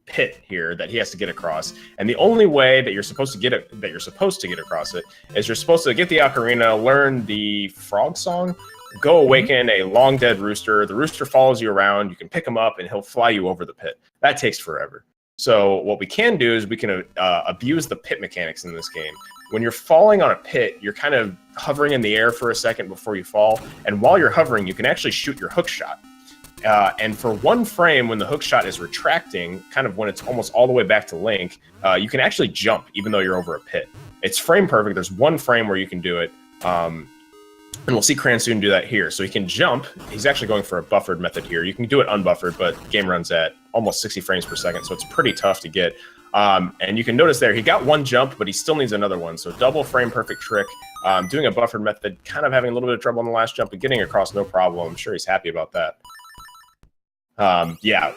pit here that he has to get across, and the only way that you're supposed to get across it is you're supposed to get the ocarina, learn the frog song, go awaken a long dead rooster. The rooster follows you around. You can pick him up, and he'll fly you over the pit. That takes forever. So what we can do is we can abuse the pit mechanics in this game. When you're falling on a pit, you're kind of hovering in the air for a second before you fall, and while you're hovering, you can actually shoot your hook shot. And for 1 frame, when the hook shot is retracting, kind of when it's almost all the way back to Link, you can actually jump even though you're over a pit. It's frame perfect. There's 1 frame where you can do it. And we'll see Cransoon do that here. So he can jump. He's actually going for a buffered method here. You can do it unbuffered, but game runs at almost 60 frames per second, so it's pretty tough to get. And you can notice there, he got 1 jump, but he still needs another one. So double frame perfect trick. Doing a buffered method, kind of having a little bit of trouble on the last jump, but getting across no problem. I'm sure he's happy about that. Yeah,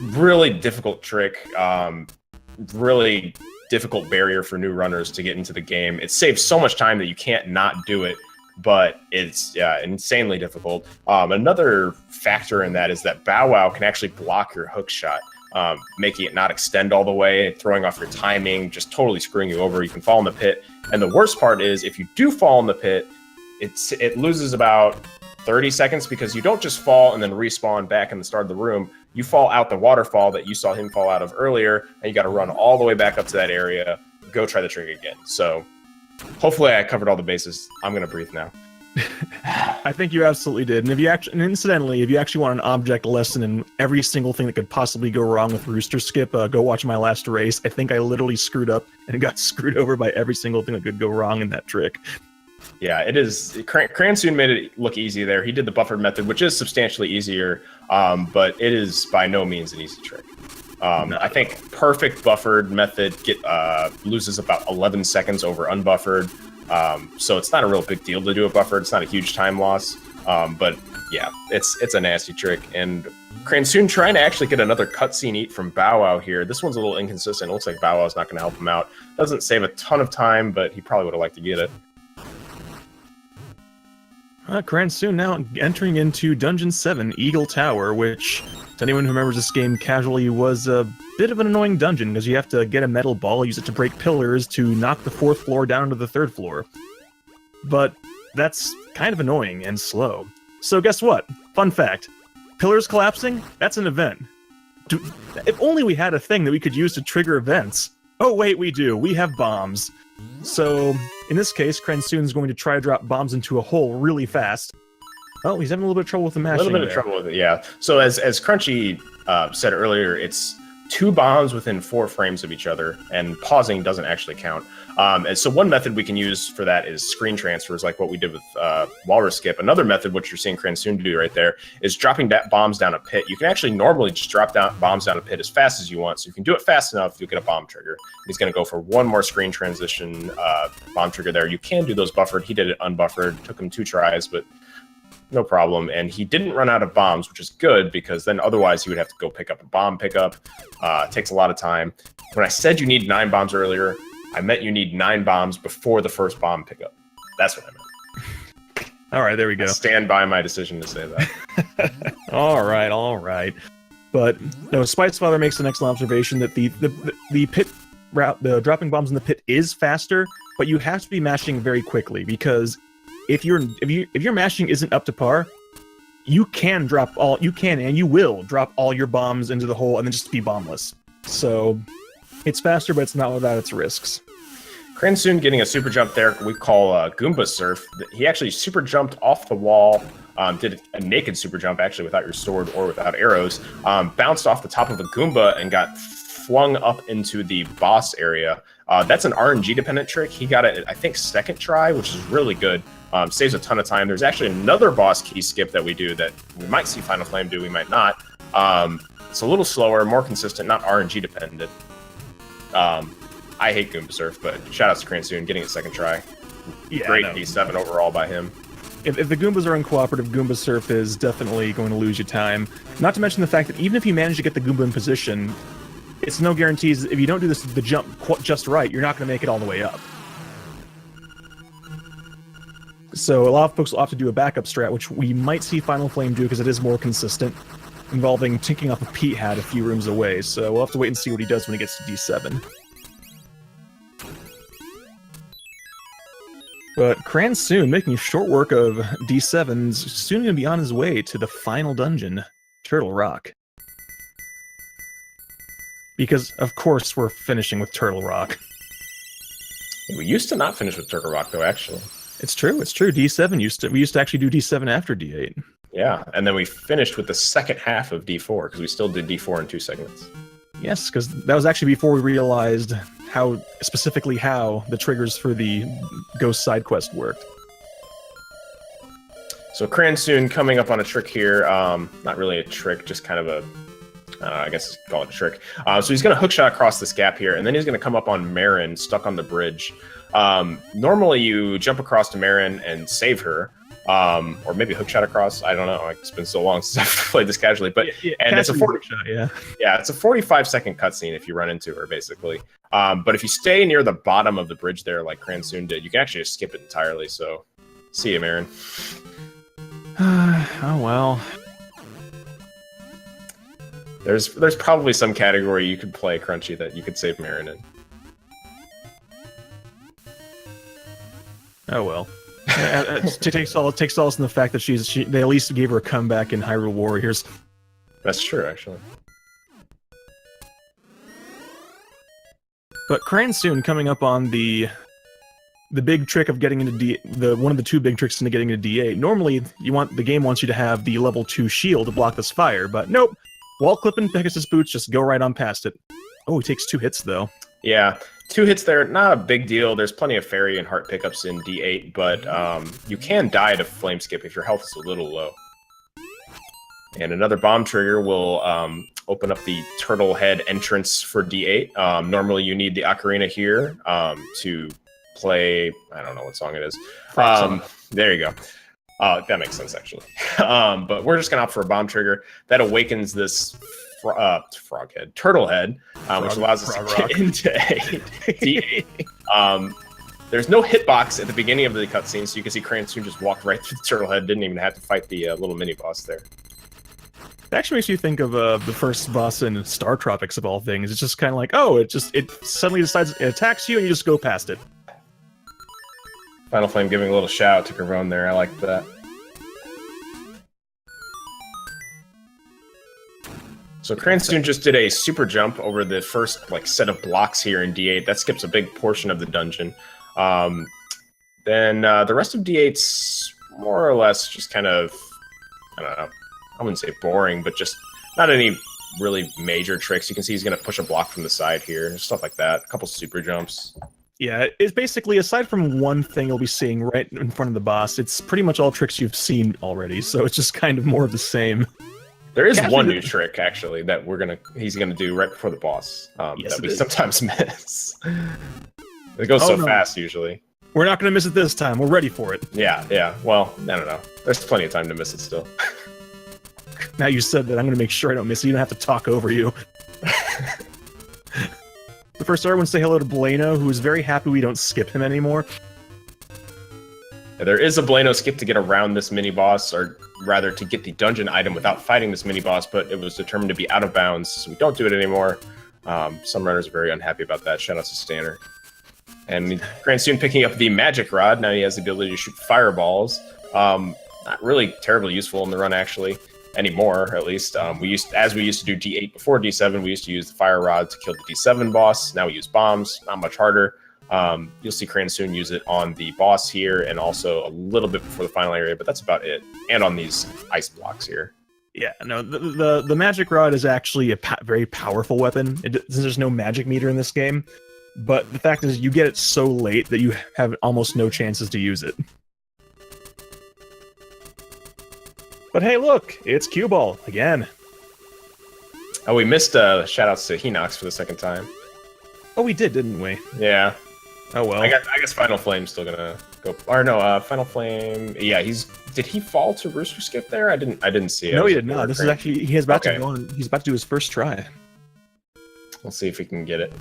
really difficult trick. Really difficult barrier for new runners to get into the game. It saves so much time that you can't not do it, but it's insanely difficult. Another factor in that is that Bow Wow can actually block your hook shot, making it not extend all the way, throwing off your timing, just totally screwing you over. You can fall in the pit. And the worst part is if you do fall in the pit, it loses about 30 seconds because you don't just fall and then respawn back in the start of the room. You fall out the waterfall that you saw him fall out of earlier, and you got to run all the way back up to that area. go try the trick again. So hopefully I covered all the bases. I'm going to breathe now. I think you absolutely did. And incidentally, if you actually want an object lesson in every single thing that could possibly go wrong with Rooster Skip, go watch my last race. I think I literally screwed up and got screwed over by every single thing that could go wrong in that trick. Yeah, it is. Cransoon made it look easy there. He did the buffered method, which is substantially easier, but it is by no means an easy trick. I think perfect buffered method loses about 11 seconds over unbuffered. So it's not a real big deal to do a buffered. It's not a huge time loss. But yeah, it's a nasty trick. And Cransoon trying to actually get another cutscene eat from Bow Wow here. This one's a little inconsistent. It looks like Bow Wow's not going to help him out. Doesn't save a ton of time, but he probably would have liked to get it. Cransoon now entering into Dungeon 7, Eagle Tower, which, to anyone who remembers this game casually, was a bit of an annoying dungeon, because you have to get a metal ball, use it to break pillars, to knock the 4th floor down to the 3rd floor. But that's kind of annoying and slow. So guess what? Fun fact. Pillars collapsing? That's an event. If only we had a thing that we could use to trigger events. Oh wait, we do. We have bombs. So, in this case, Cransoon's going to try to drop bombs into a hole really fast. Oh, he's having a little bit of trouble with the mashing. A little bit of trouble with it, yeah. So as Crunchy said earlier, it's 2 bombs within 4 frames of each other, and pausing doesn't actually count. And so one method we can use for that is screen transfers, like what we did with Walrus Skip. Another method, which you're seeing Cransoon do right there, is dropping bombs down a pit. You can actually normally just drop bombs down a pit as fast as you want. So if you can do it fast enough, you'll get a bomb trigger. He's going to go for one more screen transition bomb trigger there. You can do those buffered. He did it unbuffered. Took him 2 tries, but no problem. And he didn't run out of bombs, which is good, because then otherwise he would have to go pick up a bomb pickup. Takes a lot of time. When I said you need 9 bombs earlier, I meant you need 9 bombs before the first bomb pickup. That's what I meant. All right, there we go. I stand by my decision to say that. all right. But no, Spiceffather makes an excellent observation that the pit route, the dropping bombs in the pit is faster, but you have to be mashing very quickly, because if your mashing isn't up to par, you can and you will drop all your bombs into the hole and then just be bombless. So it's faster, but it's not without its risks. Cransoon getting a super jump there, we call Goomba Surf. He actually super jumped off the wall, did a naked super jump, actually without your sword or without arrows, bounced off the top of a Goomba and got flung up into the boss area. That's an RNG dependent trick. He got it, I think, 2nd try, which is really good. Saves a ton of time. There's actually another boss key skip that we do that we might see Finalflame do, we might not. It's a little slower, more consistent, not RNG dependent. I hate Goomba Surf, but shout out to Cransoon getting a 2nd try. Yeah, great D7 overall by him. If the Goombas are uncooperative, Goomba Surf is definitely going to lose you time. Not to mention the fact that even if you manage to get the Goomba in position, it's no guarantees. If you don't do the jump just right, you're not going to make it all the way up. So a lot of folks will have to do a backup strat, which we might see Finalflame do because it is more consistent, involving tinking off a Pete hat a few rooms away. So we'll have to wait and see what he does when he gets to D7. But Cransoon, making short work of D7's, soon going to be on his way to the final dungeon, Turtle Rock. Because, of course, we're finishing with Turtle Rock. We used to not finish with Turtle Rock, though, actually. It's true. D7 we used to actually do D7 after D8. Yeah, and then we finished with the second half of D4, because we still did D4 in 2 segments. Yes, because that was actually before we realized how the triggers for the Ghost side quest worked. So Cransoon coming up on a trick here. Not really a trick, just kind of a, I guess call it a trick. So he's going to hookshot across this gap here, and then he's going to come up on Marin, stuck on the bridge. Normally you jump across to Marin and save her, or maybe hookshot across. I don't know. It's been so long since I've played this casually, but and it's a 45-second cutscene if you run into her, basically. But if you stay near the bottom of the bridge there, like Cransoon did, you can actually just skip it entirely. So, see you, Marin. Oh well. There's probably some category you could play, Crunchy, that you could save Marin in. Oh well. It takes solace in the fact that they at least gave her a comeback in Hyrule Warriors. That's true, actually. But Cransoon coming up on the big trick of getting into one of the two big tricks into getting into D8. Normally, the game wants you to have the level 2 shield to block this fire, but nope. Wall clip and Pegasus boots just go right on past it. Oh, he takes 2 hits though. Yeah, 2 hits there, not a big deal. There's plenty of fairy and heart pickups in D8, but you can die to flame skip if your health is a little low. And another bomb trigger will open up the turtle head entrance for D8. Normally, you need the ocarina here to play. I don't know what song it is. There you go. That makes sense actually. But we're just gonna opt for a bomb trigger that awakens this turtle head, which allows us to get into D8. There's no hitbox at the beginning of the cutscene, so you can see Cransoon just walked right through the turtle head. Didn't even have to fight the little mini boss there. It actually makes you think of the first boss in Star Tropics of all things. It's just kind of like, oh, it suddenly decides it attacks you and you just go past it. Final Flame giving a little shout out to Gravone there. I like that. So Cransoon just did a super jump over the first set of blocks here in D8. That skips a big portion of the dungeon. Then the rest of D8's more or less just kind of, I don't know, I wouldn't say boring, but just not any really major tricks. You can see he's going to push a block from the side here, stuff like that. A couple super jumps. Yeah, it's basically, aside from one thing you'll be seeing right in front of the boss, it's pretty much all tricks you've seen already, so it's just kind of more of the same. There is one new trick, actually, that he's gonna do right before the boss, that we sometimes miss. It goes so fast, usually. We're not gonna miss it this time, we're ready for it. Yeah, well, I don't know. There's plenty of time to miss it still. Now you said that, I'm gonna make sure I don't miss it, you don't have to talk over you. But first, everyone say hello to Blano, who is very happy we don't skip him anymore. There is a Blano skip to get around this mini-boss, or rather to get the dungeon item without fighting this mini-boss, but it was determined to be out of bounds, so we don't do it anymore. Some runners are very unhappy about that. Shout out to Stanner. And Cransoon picking up the magic rod. Now he has the ability to shoot fireballs. Not really terribly useful in the run, actually. Anymore, at least. We used to do D8 before D7, we used to use the fire rod to kill the D7 boss. Now we use bombs, not much harder. You'll see Cransoon use it on the boss here, and also a little bit before the final area, but that's about it. And on these ice blocks here. Yeah, no, the magic rod is actually a very powerful weapon. There's no magic meter in this game, but the fact is you get it so late that you have almost no chances to use it. But hey, look, it's Cue Ball again. Oh, we missed shoutouts to Hinox for the second time. Oh, we did, didn't we? Yeah. Oh well. I guess Final Flame's still gonna go. Or no, Final Flame. Yeah, did he fall to Rooster Skip there? I didn't see it. No, he did not. This is actually he's about to go on. He's about to do his first try. We'll see if he can get it.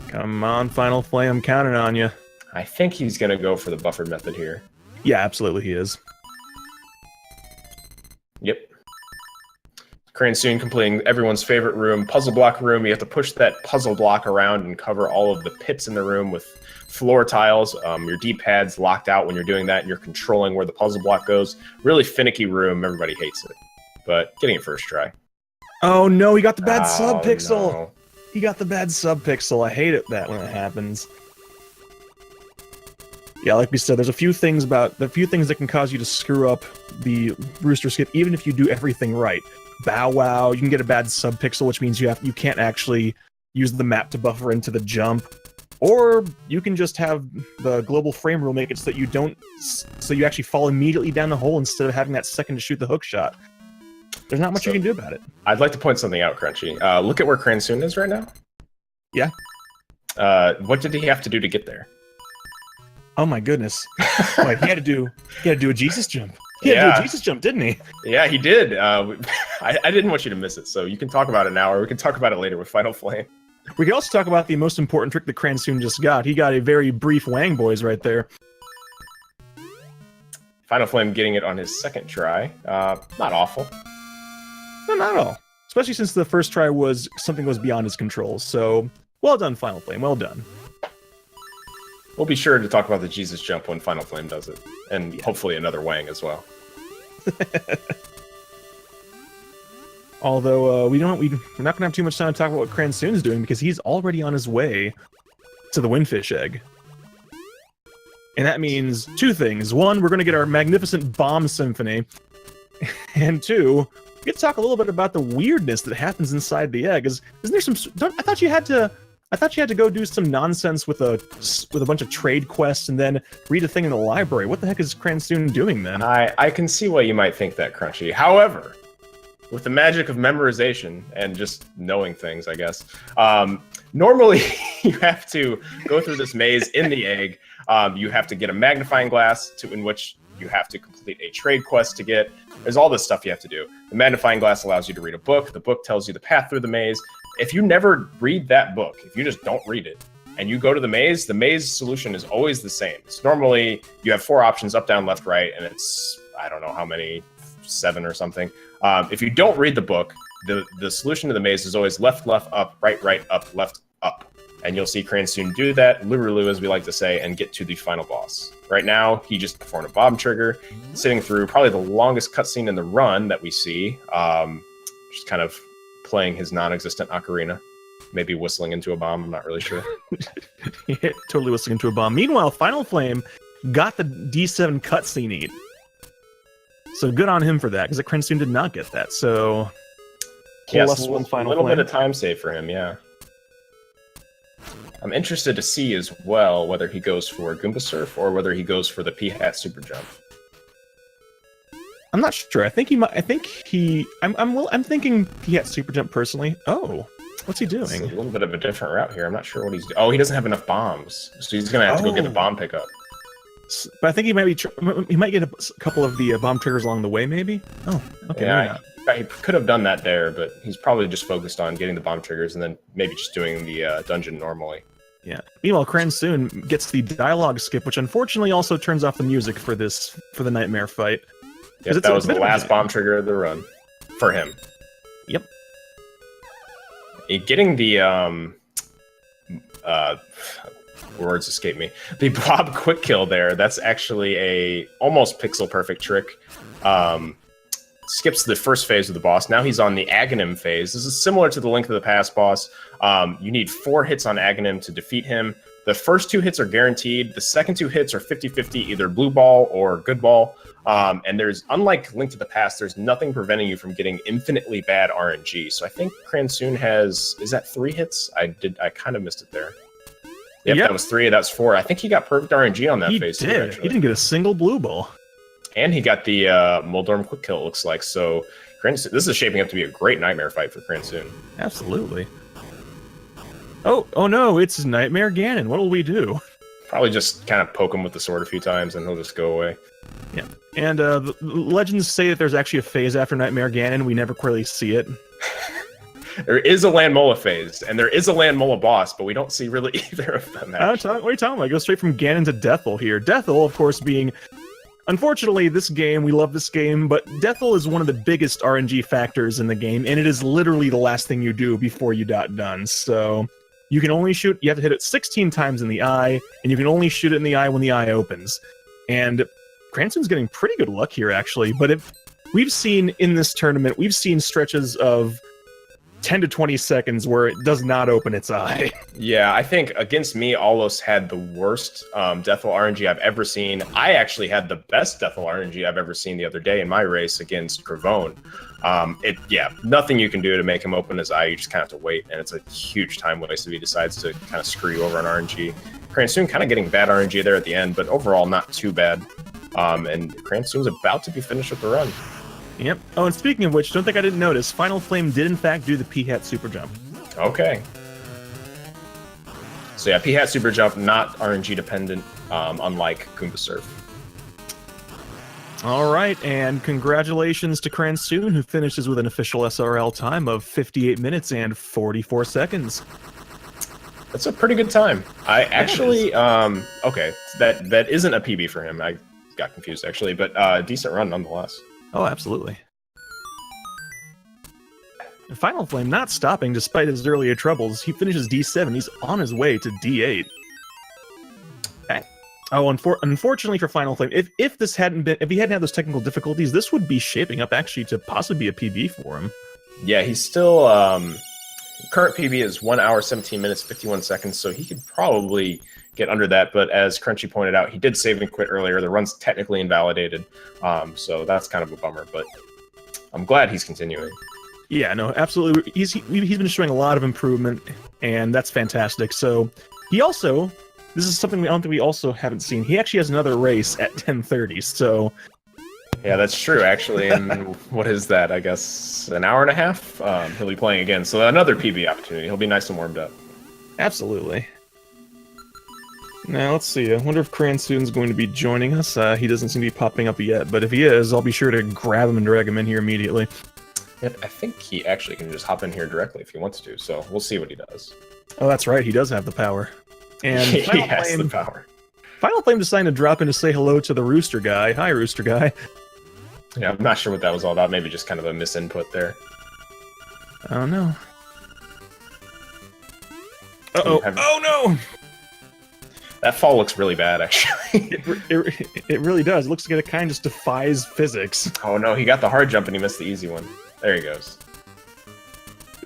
Come on, Final Flame, I'm counting on you. I think he's gonna go for the buffered method here. Yeah, absolutely, he is. Yep. Cransoon completing everyone's favorite room, puzzle block room. You have to push that puzzle block around and cover all of the pits in the room with floor tiles. Your D-pad's locked out when you're doing that, and you're controlling where the puzzle block goes. Really finicky room. Everybody hates it, but getting it first try. Oh no, he got the bad sub-pixel. No. He got the bad sub-pixel. I hate it when it happens. Yeah, like we said, there's a few things that can cause you to screw up the Rooster Skip, even if you do everything right. Bow Wow, you can get a bad sub-pixel, which means you can't actually use the map to buffer into the jump. Or you can just have the global frame rule make it so that you actually fall immediately down the hole instead of having that second to shoot the hook shot. There's not much you can do about it. I'd like to point something out, Crunchy. Look at where Cransoon is right now. Yeah. What did he have to do to get there? Oh my goodness! Wait, he had to do a Jesus jump. He had to do a Jesus jump, didn't he? Yeah, he did. I didn't want you to miss it, so you can talk about it now, or we can talk about it later with Final Flame. We can also talk about the most important trick that Cransoon just got. He got a very brief Wang Boys right there. Final Flame getting it on his second try. Not awful. No, not at all. Especially since the first try was something that was beyond his control. So, well done, Final Flame. Well done. We'll be sure to talk about the Jesus jump when Final Flame does it. And hopefully another Wang as well. Although we're not going to have too much time to talk about what Cransoon's doing because he's already on his way to the Windfish Egg. And that means two things. One, we're going to get our magnificent bomb symphony. And two, we get to talk a little bit about the weirdness that happens inside the egg. Isn't there some... I thought you had to go do some nonsense with a bunch of trade quests and then read a thing in the library. What the heck is Cransoon doing then? I can see why you might think that, Crunchy. However, with the magic of memorization and just knowing things, I guess, normally you have to go through this maze in the egg. You have to get a magnifying glass in which you have to complete a trade quest to get. There's all this stuff you have to do. The magnifying glass allows you to read a book. The book tells you the path through the maze. If you never read that book, if you just don't read it, and you go to the maze solution is always the same. It's normally, you have 4 options, up, down, left, right, and it's, I don't know how many, 7 or something. If you don't read the book, the solution to the maze is always left, left, up, right, up, left, up. And you'll see Cransoon do that, literally, as we like to say, and get to the final boss. Right now, he just performed a bomb trigger, sitting through probably the longest cutscene in the run that we see, just kind of playing his non-existent ocarina, maybe whistling into a bomb, I'm not really sure. Yeah, totally whistling into a bomb. Meanwhile, Final Flame got the D7 cutscene eat. So good on him for that, because Cransoon did not get that, so... Yes, a little bit of time save for him, yeah. I'm interested to see as well whether he goes for Goomba Surf or whether he goes for the P-Hat Super Jump. I'm not sure. I'm thinking P-Hat Super Jump personally. Oh, what's he doing? It's a little bit of a different route here. I'm not sure what he's doing. Oh, he doesn't have enough bombs, so he's gonna have to go get the bomb pickup. But I think he might get a couple of the bomb triggers along the way, maybe. Oh, okay. Yeah, he could have done that there, but he's probably just focused on getting the bomb triggers and then maybe just doing the dungeon normally. Yeah. Meanwhile, Cransoon gets the dialogue skip, which unfortunately also turns off the music for the nightmare fight. Yep, that was the last bomb trigger of the run for him. Yep. Getting the words escape me. The Bob quick kill there. That's actually a almost pixel perfect trick. Skips the first phase of the boss. Now he's on the Aghanim phase. This is similar to the Link to the Past boss. You need 4 hits on Aghanim to defeat him. The first 2 hits are guaranteed. The second 2 hits are 50-50, either blue ball or good ball. And there's, unlike Link to the Past, there's nothing preventing you from getting infinitely bad RNG. So I think Cransoon has, is that 3 hits? I kind of missed it there. Yep, that was 3, that's 4. I think he got perfect RNG on that phase. He did. He didn't get a single blue ball. And he got the Moldorm quick kill, it looks like. So Cransoon, this is shaping up to be a great nightmare fight for Cransoon. Absolutely. Oh no, it's Nightmare Ganon. What will we do? Probably just kind of poke him with the sword a few times and he'll just go away. Yeah. And the legends say that there's actually a phase after Nightmare Ganon. We never clearly see it. There is a Landmola phase, and there is a Landmola boss, but we don't see really either of them. What are you talking about? I go straight from Ganon to Deathel here. Deathel, of course, being... Unfortunately, this game, we love this game, but Deathel is one of the biggest RNG factors in the game, and it is literally the last thing you do before you got done. So, you can only shoot... You have to hit it 16 times in the eye, and you can only shoot it in the eye when the eye opens. And Cransoon's getting pretty good luck here, actually, but we've seen in this tournament, we've seen stretches of 10 to 20 seconds where it does not open its eye. Yeah, I think against me, Alos had the worst Deathel RNG I've ever seen. I actually had the best Deathel RNG I've ever seen the other day in my race against Gravone. Nothing you can do to make him open his eye. You just kind of have to wait, and it's a huge time waste if he decides to kind of screw you over on RNG. Cransoon kind of getting bad RNG there at the end, but overall not too bad. And Cransoon's about to be finished with the run. Yep. Oh, and speaking of which, don't think I didn't notice, Final Flame did in fact do the P-Hat Super Jump. Okay. So yeah, P-Hat Super Jump, not RNG dependent, unlike Goomba Surf. All right, and congratulations to Cransoon, who finishes with an official SRL time of 58 minutes and 44 seconds. That's a pretty good time. I actually, okay, that isn't a PB for him. I got confused actually, but decent run nonetheless. Oh, absolutely. And Final Flame not stopping despite his earlier troubles. He finishes D7. He's on his way to D8. Okay. Oh, unfortunately for Final Flame, if he hadn't had those technical difficulties, this would be shaping up actually to possibly be a PB for him. Yeah, he's still current PB is 1 hour 17 minutes 51 seconds, so he could probably get under that. But as Crunchy pointed out, he did save and quit earlier. The run's technically invalidated, so that's kind of a bummer. But I'm glad he's continuing. Yeah, no, absolutely. He's been showing a lot of improvement, and that's fantastic. So he also, this is something I don't think we also haven't seen. He actually has another race at 10:30. So yeah, that's true. Actually, and what is that? I guess an hour and a half. He'll be playing again, so another PB opportunity. He'll be nice and warmed up. Absolutely. Now, let's see. I wonder if Cransoon's going to be joining us. He doesn't seem to be popping up yet, but if he is, I'll be sure to grab him and drag him in here immediately. Yep, I think he actually can just hop in here directly if he wants to, so we'll see what he does. Oh, that's right. He does have the power. And he has the power. Finalflame decided to drop in to say hello to the Rooster Guy. Hi, Rooster Guy. Yeah, I'm not sure what that was all about. Maybe just kind of a misinput there. Oh, no. Uh-oh. Oh, no! That fall looks really bad, actually. It really does. It looks like it kind of just defies physics. Oh, no, he got the hard jump and he missed the easy one. There he goes.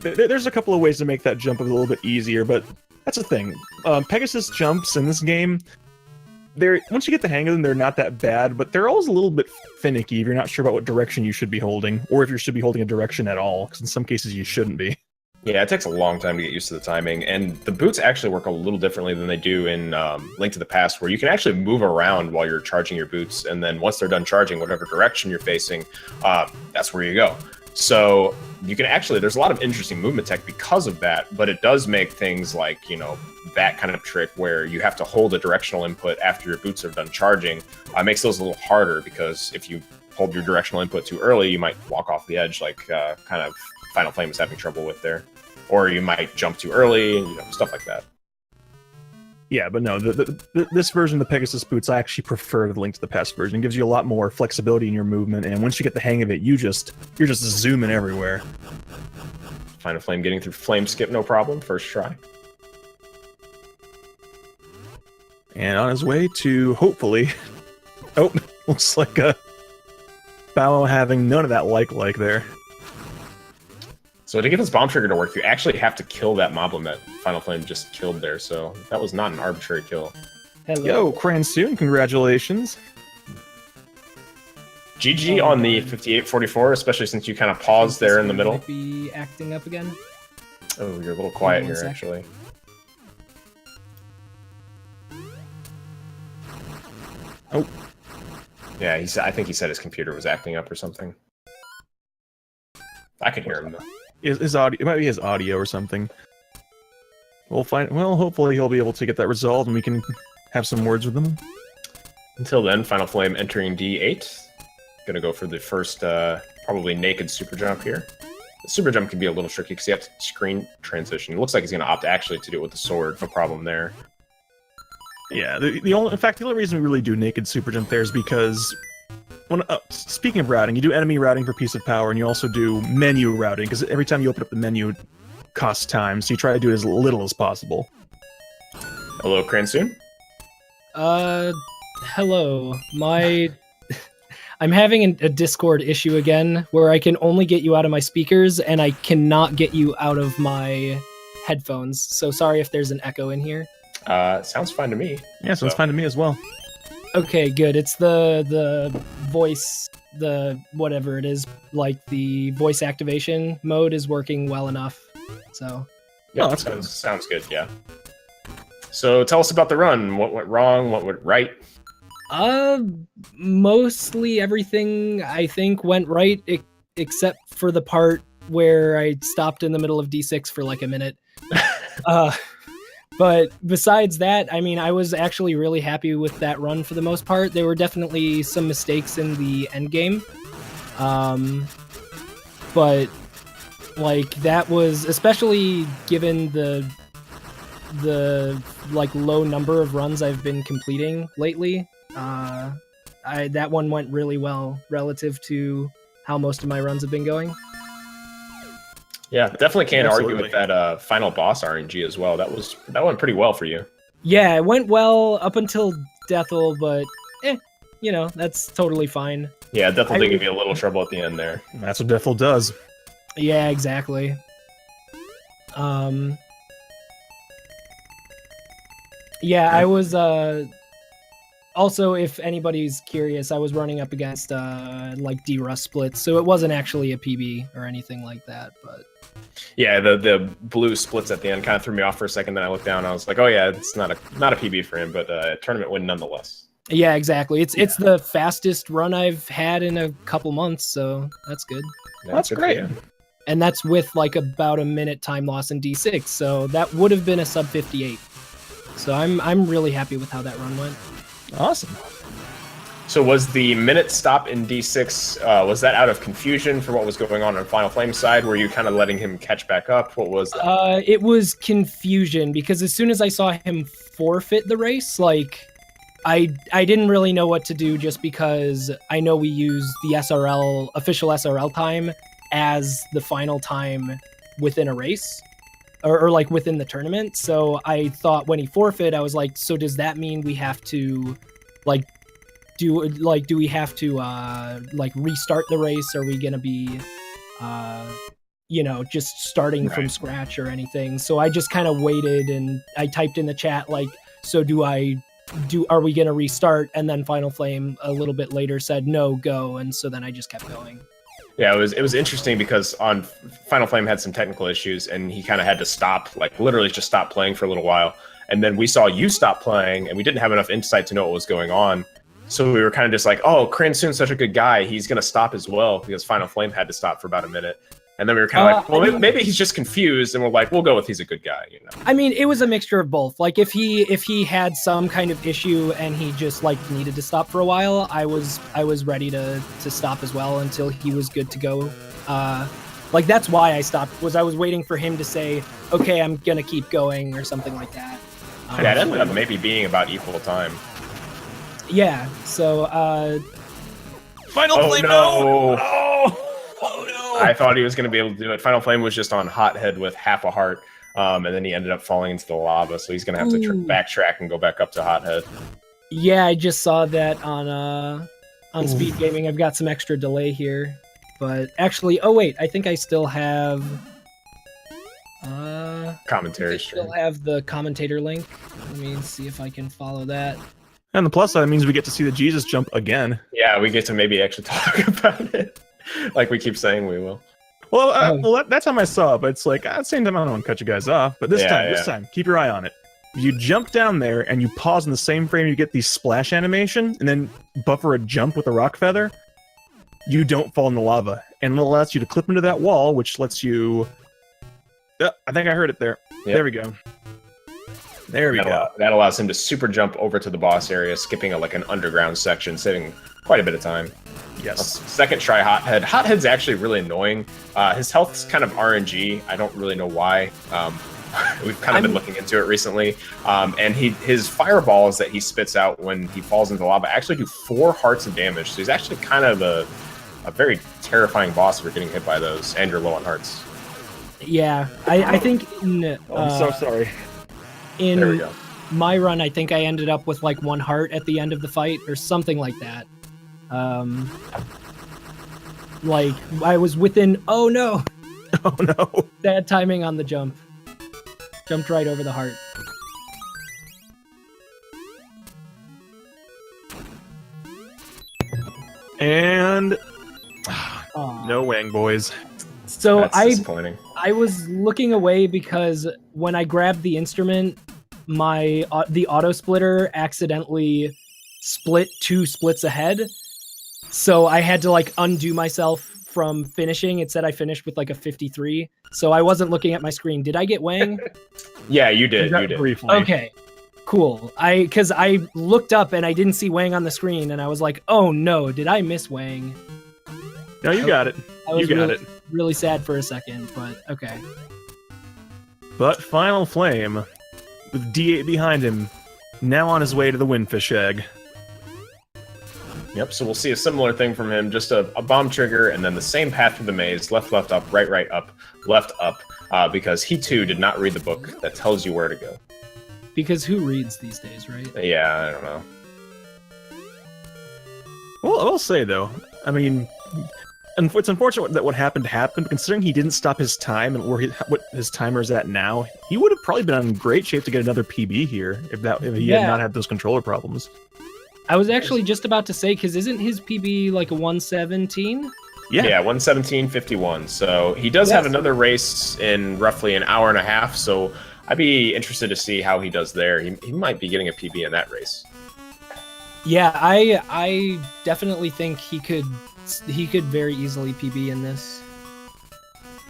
There's a couple of ways to make that jump a little bit easier, but that's the thing. Pegasus jumps in this game, once you get the hang of them, they're not that bad, but they're always a little bit finicky if you're not sure about what direction you should be holding, or if you should be holding a direction at all, because in some cases you shouldn't be. Yeah, it takes a long time to get used to the timing, and the boots actually work a little differently than they do in Link to the Past, where you can actually move around while you're charging your boots, and then once they're done charging, whatever direction you're facing, that's where you go. So you can actually, there's a lot of interesting movement tech because of that, but it does make things like, you know, that kind of trick where you have to hold a directional input after your boots are done charging, makes those a little harder, because if you hold your directional input too early, you might walk off the edge like kind of Finalflame is having trouble with there. Or you might jump too early, you know, stuff like that. Yeah, but no, this version of the Pegasus boots, I actually prefer the Link to the Past version. It gives you a lot more flexibility in your movement, and once you get the hang of it, you're just zooming everywhere. Finalflame getting through Flame Skip, no problem, first try. And on his way to, hopefully... Oh, looks like Bao having none of that like there. So to get this bomb trigger to work, you actually have to kill that moblin that Finalflame just killed there, so that was not an arbitrary kill. Hello. Yo, Cransoon, congratulations. GG on the 5844, especially since you kind of paused there in the middle. Might be acting up again. Oh, you're a little quiet One here, sec. actually. Oh. Yeah, I think he said his computer was acting up or something. I can hear him, though. His audio, it might be his audio or something. We'll find. Well, hopefully he'll be able to get that resolved, and we can have some words with him. Until then, Finalflame entering D8. Gonna go for the first, probably naked super jump here. The super jump can be a little tricky because you have to screen transition. It looks like he's gonna opt actually to do it with the sword. No problem there. Yeah, in fact, the only reason we really do naked super jump there is because speaking of routing, you do enemy routing for piece of power, and you also do menu routing, because every time you open up the menu, it costs time, so you try to do it as little as possible. Hello, Cransoon? Hello. I'm having a Discord issue again, where I can only get you out of my speakers, and I cannot get you out of my headphones, so sorry if there's an echo in here. Sounds fine to me. Yeah, sounds fine to me as well. Okay, good. It's the voice, the whatever it is, like the voice activation mode is working well enough. So, Yeah, that sounds good, yeah. So tell us about the run. What went wrong? What went right? Mostly everything I think went right, except for the part where I stopped in the middle of D6 for like a minute. But besides that, I mean, I was actually really happy with that run for the most part. There were definitely some mistakes in the end game. But like that was, especially given the like low number of runs I've been completing lately, that one went really well relative to how most of my runs have been going. Yeah, definitely can't Absolutely. argue with that final boss RNG as well. That went pretty well for you. Yeah, it went well up until Deathel, but you know, that's totally fine. Yeah, definitely did give you a little trouble at the end there. That's what Deathel does. Yeah, exactly. Yeah, I was also, if anybody's curious, I was running up against like D-Rust splits, so it wasn't actually a PB or anything like that, but Yeah, the blue splits at the end kind of threw me off for a second. Then I looked down and I was like, oh yeah, it's not a PB for him, but a tournament win nonetheless. yeah, exactly. It's the fastest run I've had in a couple months, so that's good. Yeah, That's good for great. you. And that's with like about a minute time loss in D6, so that would have been a sub 58. So I'm really happy with how that run went. Awesome. So was the minute stop in D6, was that out of confusion for what was going on Final Flame's side? Were you kind of letting him catch back up? What was that? It was confusion, because as soon as I saw him forfeit the race, like, I didn't really know what to do, just because I know we use the official SRL time as the final time within a race. Or like within the tournament. So I thought when he forfeit, I was like, so does that mean we have to do we have to like restart the race? Are we gonna be just starting from scratch or anything? So I just kind of waited, and I typed in the chat like, so are we gonna restart? And then Final Flame a little bit later said no, go, and so then I just kept going. Yeah, it was interesting because on Final Flame had some technical issues and he kind of had to stop, like literally just stop playing for a little while. And then we saw you stop playing and we didn't have enough insight to know what was going on. So we were kind of just like, oh, Cransoon's such a good guy. He's going to stop as well, because Final Flame had to stop for about a minute. And then we were kind of like, well, maybe he's just confused, and we're like, we'll go with he's a good guy, you know. I mean, it was a mixture of both. Like, if he had some kind of issue and he just like needed to stop for a while, I was ready to stop as well until he was good to go. Like, that's why I stopped, was I was waiting for him to say, okay, I'm gonna keep going or something like that. Yeah, it ended up maybe being about equal time. Yeah. So Final Flame, no! Oh no! I thought he was going to be able to do it. Final Flame was just on Hothead with half a heart, and then he ended up falling into the lava, so he's going to have to backtrack and go back up to Hothead. Yeah, I just saw that on Speed Gaming. I've got some extra delay here, but actually, oh wait, I think I still have commentary I still have the commentator link. Let me see if I can follow that. And the plus side means we get to see the Jesus jump again. Yeah, we get to maybe actually talk about it, like we keep saying we will. Well, that time I saw it, but it's like, at the same time, I don't want to cut you guys off. But this time, keep your eye on it. You jump down there, and you pause in the same frame, you get the splash animation, and then buffer a jump with a rock feather. You don't fall in the lava. And it allows you to clip into that wall, which lets you... I think I heard it there. Yep. There we go. There we go. That allows him to super jump over to the boss area, skipping an underground section, saving quite a bit of time. Yes. Second try Hothead. Hothead's actually really annoying. His health's kind of RNG. I don't really know why. We've kind of been looking into it recently. And his fireballs that he spits out when he falls into lava actually do 4 hearts of damage. So he's actually kind of a very terrifying boss if you're getting hit by those and you're low on hearts. Yeah, I think... I'm so sorry. In my run, I think I ended up with like 1 heart at the end of the fight or something like that. Like I was within. Oh no! Oh no! Bad timing on the jump. Jumped right over the heart. And no Wang boys. So That's disappointing. I was looking away because when I grabbed the instrument, the auto splitter accidentally split 2 splits ahead. So I had to like undo myself from finishing. It said I finished with like a 53. So I wasn't looking at my screen. Did I get Wang? Yeah, you did. You did. Briefly. Okay, cool. Because I looked up and I didn't see Wang on the screen, and I was like, oh no, did I miss Wang? No, you got it. You got it. Really sad for a second, but okay. But Final Flame, with D8 behind him, now on his way to the Windfish Egg. Yep, so we'll see a similar thing from him, just a bomb trigger, and then the same path through the maze, left, up, right, up, left, up, because he too did not read the book that tells you where to go. Because who reads these days, right? Yeah, I don't know. Well, I will say, though, I mean, And it's unfortunate that what happened happened, considering he didn't stop his time and what his timer is at now. He would have probably been in great shape to get another PB here if he had not had those controller problems. I was actually just about to say, because isn't his PB like a 117? Yeah, 117.51. So he does have another race in roughly an hour and a half. So I'd be interested to see how he does there. He might be getting a PB in that race. Yeah, I definitely think he could very easily PB in this.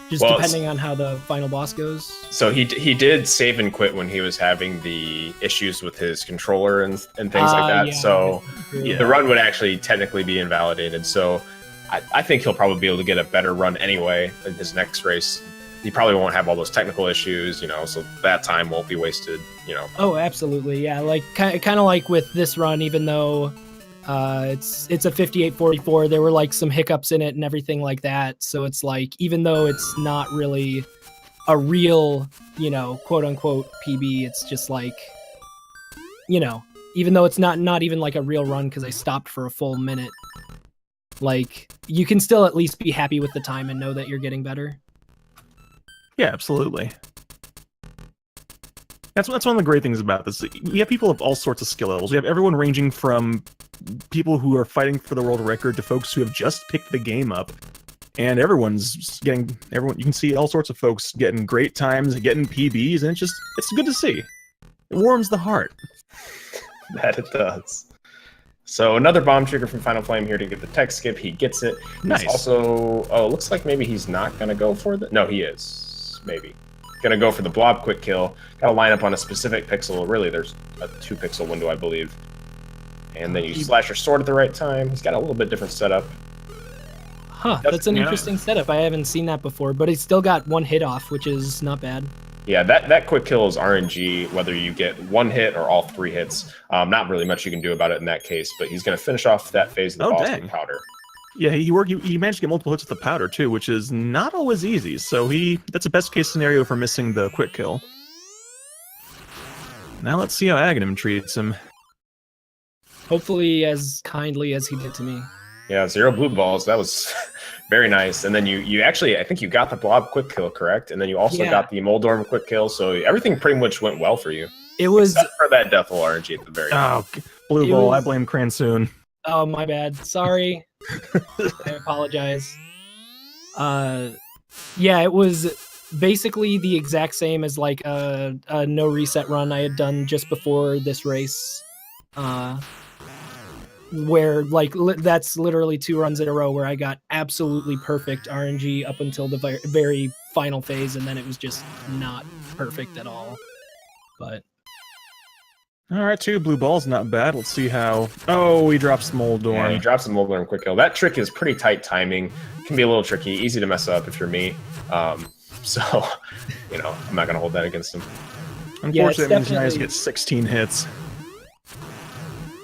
Just depending on how the final boss goes. So he did save and quit when he was having the issues with his controller and things like that. Yeah, so the run would actually technically be invalidated. So I think he'll probably be able to get a better run anyway in his next race. He probably won't have all those technical issues, so that time won't be wasted, Oh, absolutely, yeah. Like kind of like with this run, even though it's a 58-44, there were like some hiccups in it and everything like that. So it's like, even though it's not really a real, quote unquote PB, it's just like, even though it's not even like a real run because I stopped for a full minute, like you can still at least be happy with the time and know that you're getting better. Yeah, absolutely. That's one of the great things about this. We have people of all sorts of skill levels. We have everyone ranging from people who are fighting for the world record to folks who have just picked the game up. And you can see all sorts of folks getting great times, getting PBs, and it's good to see. It warms the heart. That it does. So another bomb trigger from Final Flame here to get the tech skip. He gets it. Nice. He's also, it looks like maybe he's not going to go for the... No, he is. Maybe. Gonna go for the blob quick kill. Gotta line up on a specific pixel. Really, there's a 2-pixel window, I believe. And then you slash your sword at the right time. He's got a little bit different setup. Huh, that's an interesting setup. I haven't seen that before, but he's still got one hit off, which is not bad. Yeah, that quick kill is RNG, whether you get one hit or all 3 hits. Not really much you can do about it in that case, but he's gonna finish off that phase of the boss with powder. Yeah, he managed to get multiple hits with the powder too, which is not always easy. So that's a best case scenario for missing the quick kill. Now let's see how Aghanim treats him. Hopefully as kindly as he did to me. Yeah, 0 blue balls. That was very nice. And then you actually, I think you got the blob quick kill, correct? And then you also got the Moldorm quick kill. So everything pretty much went well for you. It was except for that Deathful RNG at the very end. Oh, blue ball. I blame Cransoon. Oh, my bad. Sorry. I apologize. Yeah, it was basically the exact same as like a no reset run I had done just before this race. Where like that's literally 2 runs in a row where I got absolutely perfect RNG up until the very final phase, and then it was just not perfect at all. But all right, 2 blue balls, not bad. Let's see how... Oh, he drops Moldorm. Yeah, he drops the Moldorm quick kill. That trick is pretty tight timing. It can be a little tricky, easy to mess up if you're me. So, I'm not going to hold that against him. Unfortunately, that means he only gets 16 hits.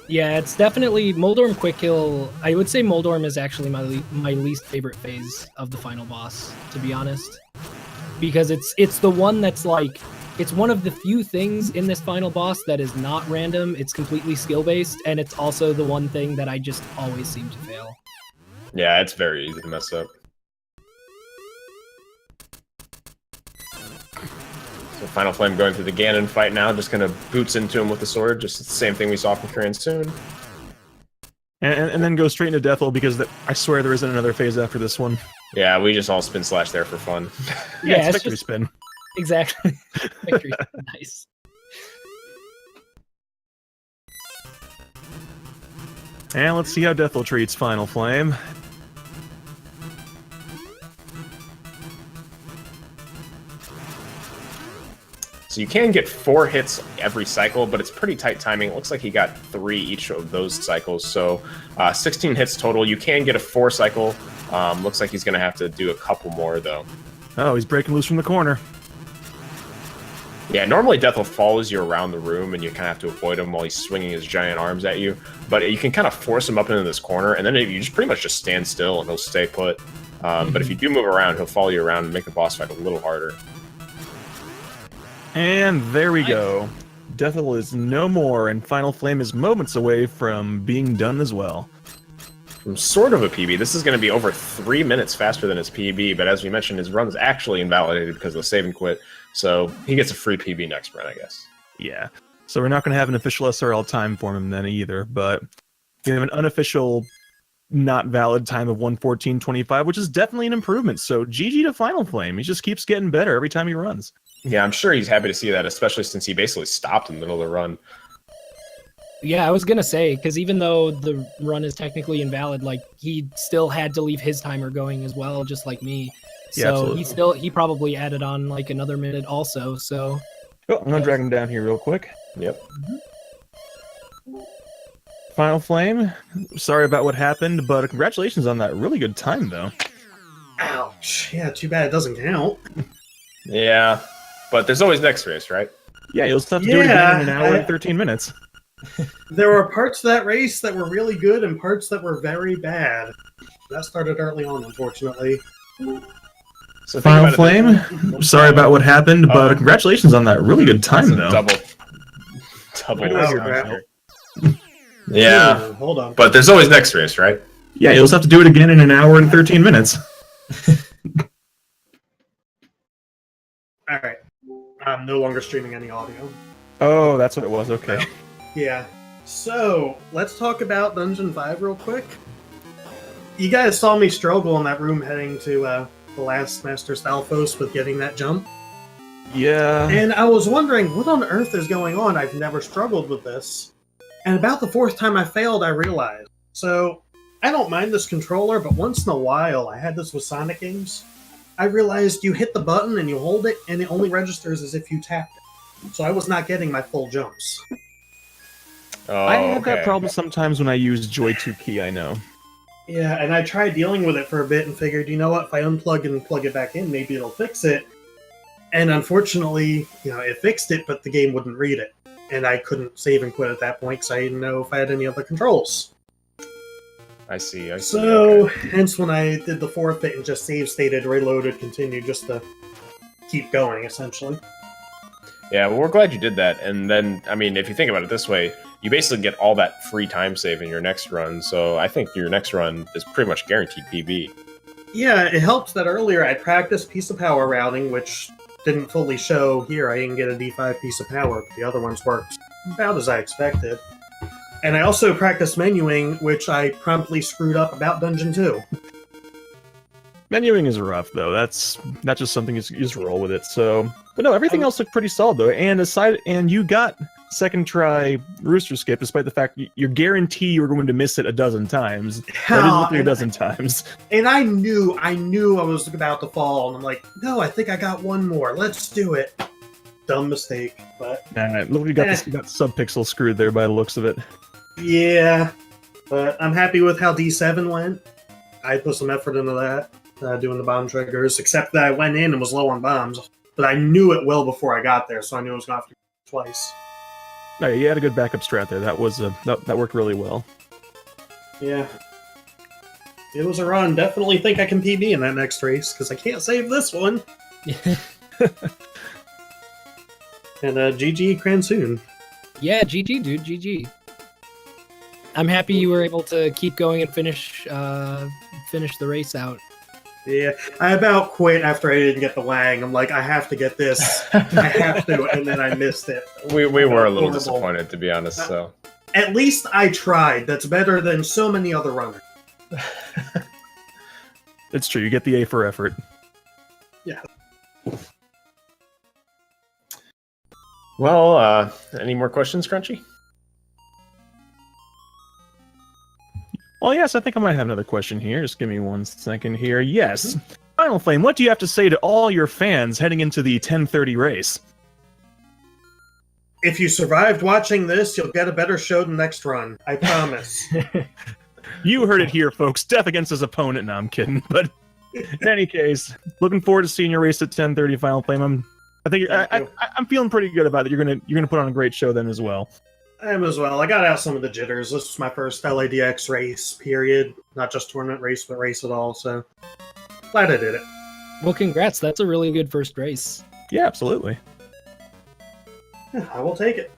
Yeah, it's definitely... Moldorm quick kill... I would say Moldorm is actually my least favorite phase of the final boss, to be honest. Because it's the one that's like... It's one of the few things in this final boss that is not random. It's completely skill-based, and it's also the one thing that I just always seem to fail. Yeah, it's very easy to mess up. So Final Flame going through the Ganon fight now, just kind of boots into him with the sword, just the same thing we saw from Cransoon. And then go straight into Deathful, because I swear there isn't another phase after this one. Yeah, we just all spin slash there for fun. Yeah, it's victory spin. Exactly. Victory. Nice. And let's see how Deathful treats Final Flame. So you can get 4 hits every cycle, but it's pretty tight timing. It looks like he got 3 each of those cycles, so 16 hits total. You can get a 4 cycle. Looks like he's going to have to do a couple more, though. Oh, he's breaking loose from the corner. Yeah, normally Deathful follows you around the room, and you kind of have to avoid him while he's swinging his giant arms at you. But you can kind of force him up into this corner, and then you just pretty much just stand still, and he'll stay put. But if you do move around, he'll follow you around and make the boss fight a little harder. And there we go. Deathful is no more, and Final Flame is moments away from being done as well. from sort of a PB. This is going to be over 3 minutes faster than his PB, but as we mentioned, his run's actually invalidated because of the save and quit, so he gets a free PB next run, I guess. Yeah. So we're not going to have an official SRL time for him then either, but we have an unofficial, not valid time of 1:14.25, which is definitely an improvement. So GG to Final Flame. He just keeps getting better every time he runs. Yeah, I'm sure he's happy to see that, especially since he basically stopped in the middle of the run. Yeah, I was gonna say, because even though the run is technically invalid, like he still had to leave his timer going as well, just like me. Yeah, So absolutely. he probably added on like another minute also. So Oh, I'm gonna drag him down here real quick. Yep. Final Flame, sorry about what happened, but congratulations on that really good time, though. Ouch. Yeah, too bad it doesn't count. Yeah, but there's always next race, right? Yeah, you'll still have to do it again in an hour Yeah, and 13 minutes. There were parts of that race that were really good and parts that were very bad. That started early on, unfortunately. So think Final about it, Flame, sorry about what happened, but congratulations on that really good time, that's a though. double. Why do I hear Wow. that? Yeah, Ooh, hold on. but there's always next race, right? Yeah, you'll just have to do it again in an hour and 13 minutes. Alright. I'm no longer streaming any audio. Oh, that's what it was, okay. Yeah. So, let's talk about Dungeon 5 real quick. You guys saw me struggle in that room heading to the last Master Stalfos with getting that jump. Yeah. And I was wondering, what on earth is going on? I've never struggled with this. And about the fourth time I failed, I realized. So, I don't mind this controller, but once in a while, I had this with Sonic games. I realized you hit the button and you hold it, and it only registers as if you tapped it. So I was not getting my full jumps. Oh, I have that okay. problem sometimes when I use Joy 2 key, I know. Yeah, and I tried dealing with it for a bit and figured, you know what, if I unplug and plug it back in, maybe it'll fix it. And unfortunately, it fixed it, but the game wouldn't read it. And I couldn't save and quit at that point because I didn't know if I had any other controls. I see. So, okay. hence when I did the forfeit and just save stated, reloaded, continued, just to keep going, essentially. Yeah, well, we're glad you did that. And then, I mean, if you think about it this way, you basically get all that free time save in your next run. So I think your next run is pretty much guaranteed PB. Yeah, it helps that earlier I practiced piece of power routing, which didn't fully show here. I didn't get a D5 piece of power, but the other ones worked about as I expected. And I also practiced menuing, which I promptly screwed up about Dungeon 2. Menuing is rough, though. That's just something you just roll with it. So, but no, everything else looked pretty solid, though. And you got second try Rooster Skip, despite the fact you guarantee you were going to miss it a dozen times. That is literally a dozen times. And I knew I was about to fall, and I'm like, no, I think I got one more. Let's do it. Dumb mistake, but Look, you got subpixel screwed there by the looks of it. yeah. But I'm happy with how D7 went. I put some effort into that, doing the bomb triggers, except that I went in and was low on bombs. But I knew it well before I got there, so I knew I was going to have to do it twice. No, you had a good backup strat there. That was that worked really well. Yeah. It was a run. Definitely think I can PB in that next race, because I can't save this one. And GG Cransoon. yeah, GG, dude, GG. I'm happy you were able to keep going and finish the race out. Yeah, I about quit after I didn't get the Wang. I'm like, I have to get this. I have to, and then I missed it. We were a little Horrible. disappointed, to be honest. So At least I tried. That's better than so many other runners. It's true. You get the A for effort. Yeah. Well, any more questions, Crunchy? Well, yes, I think I might have another question here. Just give me 1 second here. Yes. Final Flame, what do you have to say to all your fans heading into the 10:30 race? If you survived watching this, you'll get a better show the next run. I promise. You heard it here, folks. Death against his opponent. No, I'm kidding. But in any case, looking forward to seeing your race at 10:30 Final Flame. I'm feeling pretty good about it. You're gonna put on a great show then as well. I am as well. I got out some of the jitters. This was my first LADX race, period. Not just tournament race, but race at all, so glad I did it. Well, congrats. That's a really good first race. Yeah, absolutely. Yeah, I will take it.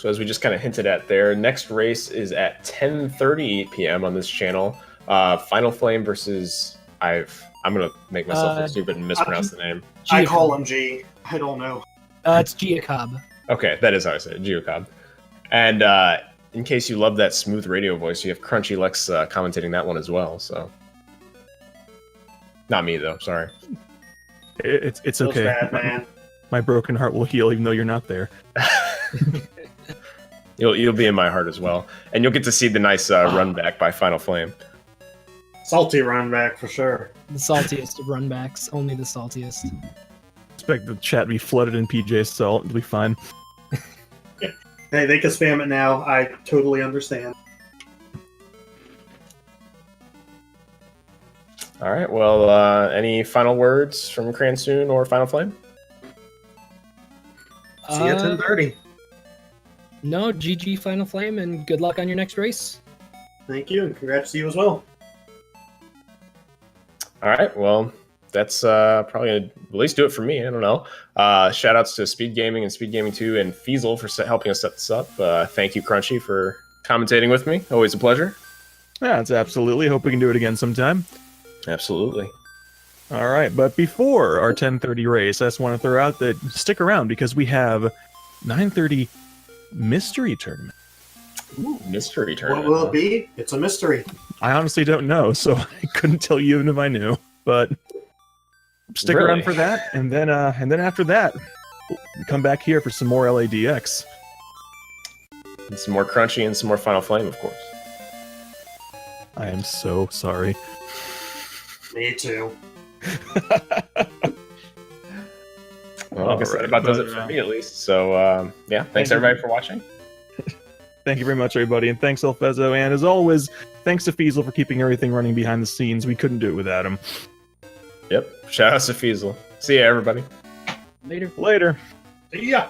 So as we just kind of hinted at there, next race is at 10:30 p.m. on this channel. Final Flame versus I'm gonna make myself look stupid and mispronounce the name. I call him G. I don't know. It's Giacob. Okay, that is how I say it, Geocob. And in case you love that smooth radio voice, you have Crunchy Lex commentating that one as well. So, not me though. Sorry. It's Feels okay. bad, man. My broken heart will heal, even though you're not there. You'll be in my heart as well, and you'll get to see the nice run back by Final Flame. Salty run back for sure. The saltiest of runbacks. Only the saltiest. Expect the chat to be flooded in PJ salt. It'll be fine. Hey, they can spam it now. I totally understand. All right. Well, any final words from Cransoon or Final Flame? See you at 10:30. No, GG Final Flame, and good luck on your next race. Thank you, and congrats to you as well. All right. Well, that's probably gonna at least do it for me. I don't know. Shout outs to Speed Gaming and Speed Gaming 2 and Feasel for helping us set this up. Thank you, Crunchy, for commentating with me. Always a pleasure. Yeah, it's absolutely. Hope we can do it again sometime. Absolutely. All right, but before our 10:30 race, I just want to throw out that stick around because we have 9:30 mystery tournament. Ooh, mystery What tournament. will it be? It's a mystery. I honestly don't know, so I couldn't tell you even if I knew. But stick Really? around for that, and then after that, we'll come back here for some more LADX. And some more Crunchy and some more Final Flame, of course. I am so sorry. Me too. Well, I guess that Alright, about does but, it for me, at least. So, yeah, thanks Thank you. everybody for watching. Thank you very much, everybody, and thanks, Elfezo, and as always, thanks to Feasel for keeping everything running behind the scenes. We couldn't do it without him. Yep. Shout out to Feasel. See ya, everybody. Later. Later. See ya.